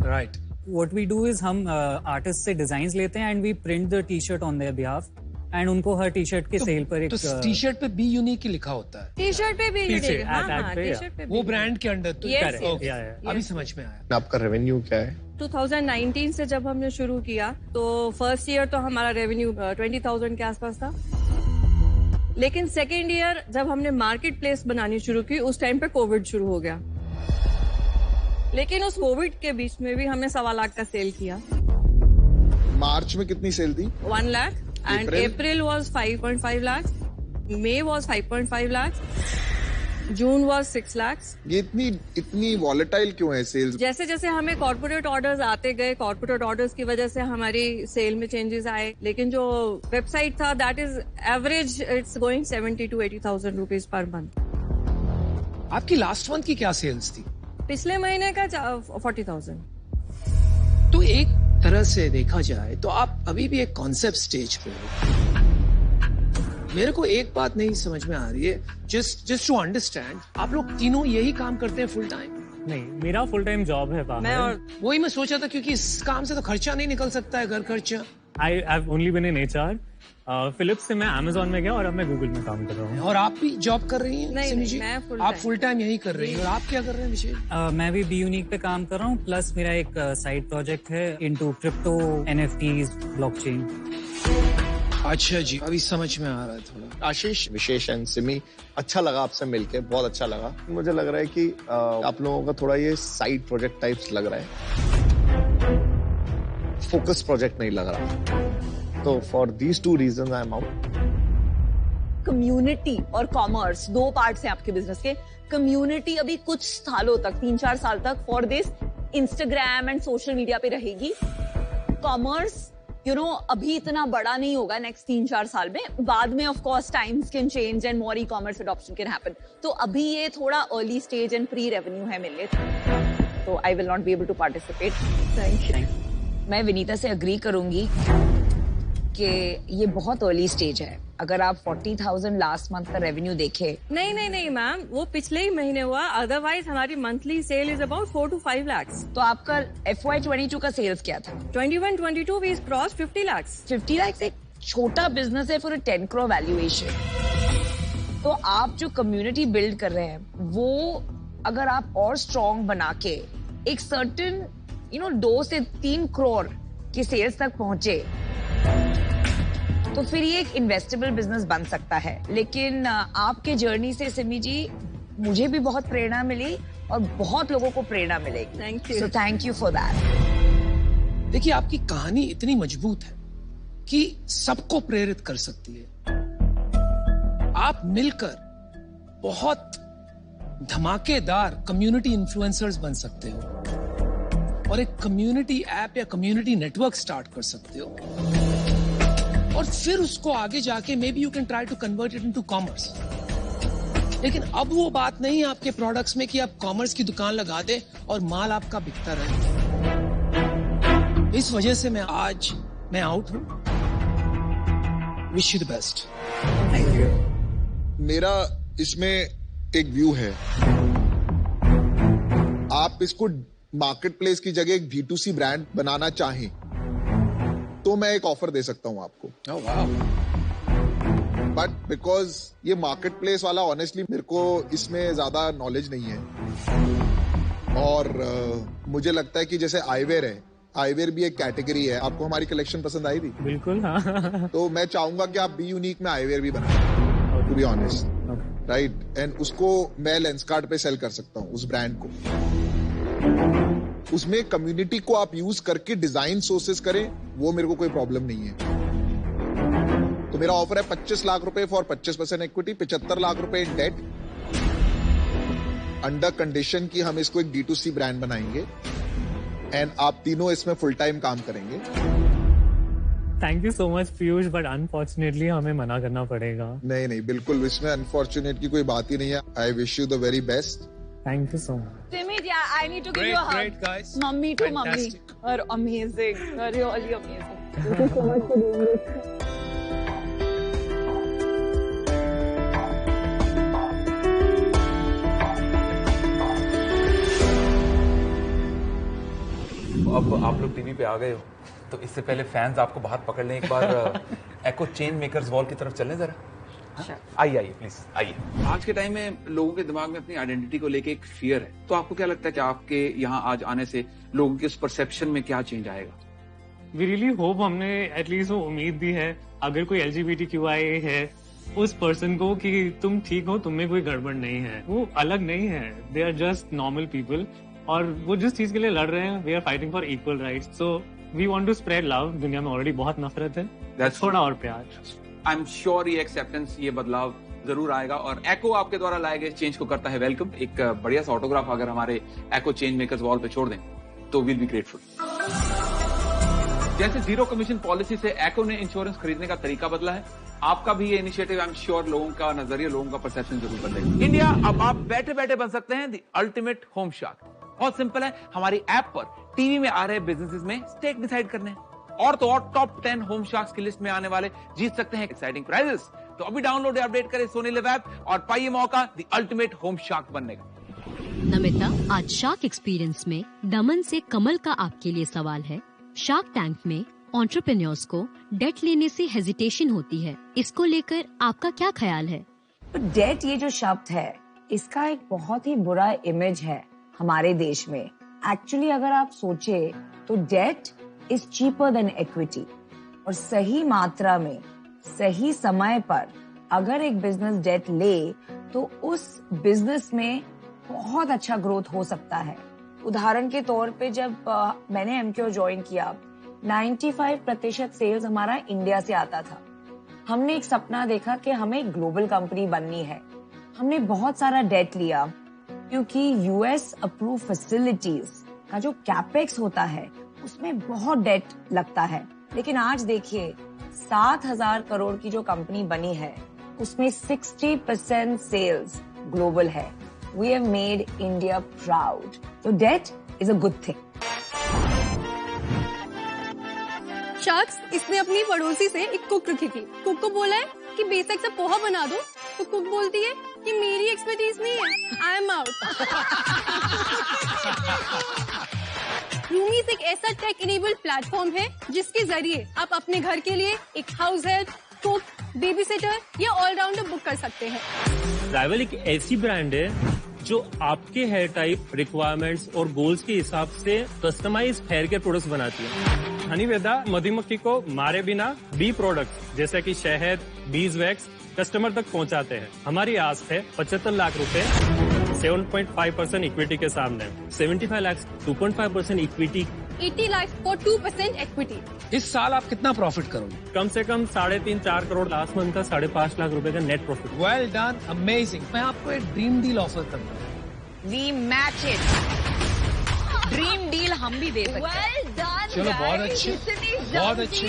Right. What we do is हम आर्टिस्ट से डिजाइन्स लेते हैं and we print the T shirt on their behalf and उनको हर टी शर्ट के सेल पर एक टी शर्ट पे बी यूनिक ही लिखा होता है। टी शर्ट पे भी पीछे, हाँ, at हाँ, पे, टी-शर्ट पे वो भी। ब्रांड के अंडर तो Yes, correct. yes, Okay. अभी समझ में आया। आपका रेवेन्यू क्या है? 2019 से जब हमने शुरू किया तो फर्स्ट ईयर तो हमारा रेवेन्यू 20,000 के आसपास था, लेकिन सेकेंड ईयर जब हमने मार्केट प्लेस बनानी शुरू की उस टाइम पे कोविड शुरू हो गया, लेकिन उस कोविड के बीच में भी हमने 1.25 लाख का सेल किया। मार्च में कितनी सेल थी? 1 lakh and April was 5.5 lakh, May was 5.5 lakh, June was 6 lakh. ये इतनी वॉलेटाइल क्यों है सेल्स? जैसे जैसे हमें कॉर्पोरेट ऑर्डर्स आते गए, कॉर्पोरेट ऑर्डर्स की वजह से हमारी सेल में चेंजेस आए, लेकिन जो वेबसाइट था that is average it's going 70,000 to 80,000 rupees per month. आपकी लास्ट मंथ की क्या सेल्स थी? पिछले महीने का 40,000। तो एक तरह से देखा जाए तो आप अभी भी एक कॉन्सेप्ट स्टेज पे हो। मेरे को एक बात नहीं समझ में आ रही है, जस्ट टू अंडरस्टैंड, आप लोग तीनों यही काम करते हैं फुल टाइम? नहीं, मेरा फुल टाइम जॉब है बाहर। मैं और वही मैं सोचा था, क्योंकि इस काम से तो खर्चा नहीं निकल सकता है, घर खर्चा। I have only been in HR. Philips से मैं अमेजोन में गया और अब मैं गूगल में काम कर रहा हूँ। और आप भी जॉब कर रही हैं? नहीं, सिमी जी? मैं full आप time। फुल टाइम यही कर रही हैं, और आप क्या कर रहे हैं विशेष? मैं भी बी यूनिक पे काम कर रहा हूँ, प्लस मेरा एक साइड प्रोजेक्ट है इनटू क्रिप्टो, एनएफटीज, ब्लॉकचेन। अच्छा जी, अभी समझ में आ रहा है थोड़ा। आशीष, विशेष एंड सिमी, अच्छा लगा आपसे मिलके, बहुत अच्छा लगा। मुझे लग रहा है कि आप लोगों का थोड़ा ये साइड प्रोजेक्ट टाइप्स लग रहा है, फोकस प्रोजेक्ट नहीं लग रहा। तो for these 2 reasons I am out. Community और कॉमर्स 2 पार्ट्स हैं आपके बिजनेस के। कम्युनिटी अभी कुछ सालों तक, 3-4 साल तक for this Instagram and social media पे रहेगी। कॉमर्स अभी इतना बड़ा नहीं होगा नेक्स्ट 3-4 साल में, बाद में of course times can change and more ecommerce adoption can happen. तो अभी ये थोड़ा early stage and pre revenue है मेरे लिए, तो I will not be able to participate. Thank you. मैं विनीता से अग्री करूंगी कि ये बहुत अर्ली स्टेज है। अगर आप 40,000 लास्ट मंथ का रेवेन्यू देखें, नहीं मैम, वो पिछले ही महीने हुआ, अदरवाइज हमारी monthly cell is about 4 to 5 lakh. तो आपका FY22 का सेल्स क्या था? 21-22 वी क्रॉस 50 लाख। 50 लाख एक छोटा बिजनेस है फॉर अ 10 crore वैल्यूएशन। तो आप जो कम्युनिटी बिल्ड कर रहे हैं, वो अगर आप और स्ट्रॉन्ग बना के एक सर्टेन 2 से 3 crore की सेल्स तक पहुंचे, तो फिर ये एक इन्वेस्टेबल बिजनेस बन सकता है। लेकिन आपके जर्नी से सिमी जी मुझे भी बहुत प्रेरणा मिली और बहुत लोगों को प्रेरणा मिलेगी। Thank you. So thank you for that. देखिए, आपकी कहानी इतनी मजबूत है कि सबको प्रेरित कर सकती है। आप मिलकर बहुत धमाकेदार कम्युनिटी इन्फ्लुएंसर्स बन सकते हो और एक कम्युनिटी ऐप या कम्युनिटी नेटवर्क स्टार्ट कर सकते हो, और फिर उसको आगे जाके maybe you can try to convert it into commerce. लेकिन अब वो बात नहीं है आपके प्रोडक्ट्स में कि आप कॉमर्स की दुकान लगा दे और माल आपका बिकता रहे। इस वजह से मैं आउट हूं। Wish you the best. Thank you. मेरा इसमें एक व्यू है, आप इसको मार्केट प्लेस की जगह एक D2C ब्रांड बनाना चाहें तो मैं एक ऑफर दे सकता हूं आपको। बट बिकॉज ये मार्केट प्लेस वाला ऑनेस्टली मेरे को इसमें ज्यादा नॉलेज नहीं है, और मुझे लगता है कि जैसे आईवेयर है, आईवेयर भी एक कैटेगरी है। आपको हमारी कलेक्शन पसंद आई थी? बिल्कुल, हाँ। तो मैं चाहूंगा कि आप बी यूनिक में आईवेयर भी बनाएं, to be honest, right. And उसको मैं लेंसकार्ट पे सेल कर सकता हूँ, उस ब्रांड को। उसमें कम्युनिटी को आप यूज करके डिजाइन सोर्सेस करें, वो मेरे को कोई प्रॉब्लम नहीं है। तो मेरा ऑफर है 25 लाख रुपए फॉर 25% इक्विटी, 75 लाख रुपए इन डेट, अंडर कंडीशन कि हम इसको एक D2C ब्रांड बनाएंगे एंड आप तीनों इसमें फुल टाइम काम करेंगे। Thank you so much Piyush, but unfortunately हमें मना करना पड़ेगा। नहीं, बिल्कुल इसमें अनफॉर्चुनेट की कोई बात ही नहीं है। I wish you the very best. Thank you so much. Timmy, yeah, I need to give you a hug. Great, guys. Mummy to Fantastic. mummy. Are amazing. Are really amazing. Thank you so much for doing this. अब आप लोग टीवी पे आ गए हो, तो इससे पहले फैंस आपको बाहर पकड़ लें, एक बार एको चेंज मेकर्स वॉल की तरफ चलें जरा। आइए प्लीज आइए। आज के टाइम में लोगों के दिमाग में अपनी आइडेंटिटी को लेके एक फियर है, तो आपको क्या लगता है कि आपके यहाँ आज आने से लोगों के उस परसेप्शन में क्या चेंज आएगा? वी रियली होप, हमने एटलीस्ट वो उम्मीद दी है अगर कोई LGBTQIA है उस पर्सन को कि तुम ठीक हो, तुम में कोई गड़बड़ नहीं है, वो अलग नहीं है, they are just normal people, और वो जिस चीज के लिए लड़ रहे हैं, we are fighting for equal rights. So we want to spread love. दुनिया में ऑलरेडी बहुत नफरत है, थोड़ा और प्यार। आई एम श्योर ये एक्सेप्टेंस, ये बदलाव जरूर आएगा, और एको आपके द्वारा लाए गए चेंज को करता है वेलकम। एक बढ़िया सा ऑटोग्राफ अगर हमारे एको चेंज मेकर्स वॉल पे छोड़ दें तो विल बी ग्रेटफुल। जैसे जीरो कमीशन पॉलिसी से एको ने इंश्योरेंस खरीदने का तरीका बदला है, आपका भी ये इनिशिएटिव आई एम श्योर लोगों का नजरिया, लोगों का परसेप्शन जरूर बदलेगा। इंडिया, अब आप बैठे बैठे बन सकते हैं द अल्टीमेट होम शार्क। बहुत सिंपल है, हमारी ऐप पर टीवी में आ रहे बिजनेसेस में स्टेक डिसाइड करने हैं, और तो और टॉप 10 होम शार्क्स की लिस्ट में आने वाले जीत सकते हैं एक्साइटिंग प्राइजेस। तो अभी डाउनलोड या अपडेट करें सोनी लिव ऐप और पाइए मौका द अल्टीमेट होम शार्क बनने का। नमिता, आज शार्क एक्सपीरियंस में दमन से कमल का आपके लिए सवाल है। शार्क टैंक में एंटरप्रेन्योर्स को डेट लेने से हेजिटेशन होती है, इसको लेकर आपका क्या ख्याल है? तो डेट ये जो शब्द है, इसका एक बहुत ही बुरा इमेज है हमारे देश में। एक्चुअली अगर आप सोचे तो debt is cheaper than equity, और सही मात्रा में सही समय पर अगर एक बिजनेस डेट ले तो उस बिजनेस में बहुत अच्छा ग्रोथ हो सकता है। उदाहरण के तौर पे जब मैंने एमक्यू ज्वाइन किया, 95% सेल्स हमारा इंडिया से आता था। हमने एक सपना देखा कि हमें एक ग्लोबल कंपनी बननी है। हमने बहुत सारा डेट लिया क्योंकि यूएस अप्रूव फैसिलिटीज का जो कैपेक्स होता है उसमें बहुत डेट लगता है। लेकिन आज देखिए 7,000 करोड़ की जो कंपनी बनी है उसमें 60% सेल्स ग्लोबल है। We have made India proud. So debt is a good thing. शख्स, इसने अपनी पड़ोसी से एक कुक रखी थी। कुक को बोला है कि बेसिक सा पोहा बना दो, तो कुक बोलती है कि मेरी एक्सपर्टीज नहीं है, आई एम आउट। रूमीज एक ऐसा टेक इनेबल्ड प्लेटफॉर्म है जिसके जरिए आप अपने घर के लिए एक house help, cook, baby sitter या ऑलराउंडर बुक कर सकते हैं। राइवल एक ऐसी ब्रांड है जो आपके हेयर टाइप, रिक्वायरमेंट्स और गोल्स के हिसाब से कस्टमाइज हेयर केयर प्रोडक्ट्स बनाती है। हनीवेदा मधुमक्खी को मारे बिना बी प्रोडक्ट्स जैसे कि शहद, बीज वैक्स कस्टमर तक पहुंचाते हैं। हमारी आस्क है 75 लाख रुपए 7.5% इक्विटी के सामने, 75 lakh 2.5% equity, 80 lakh for 2% equity. इस साल आप कितना प्रॉफिट करोगे? कम से कम 3.5-4 करोड़, लास्ट मंथ का 5.5 लाख रुपए का net profit. Well done, amazing. मैं आपको एक ड्रीम डील ऑफर करता हूँ। We match it. Dream deal हम भी दे सकते हैं। चलो बहुत अच्छे, बहुत अच्छे।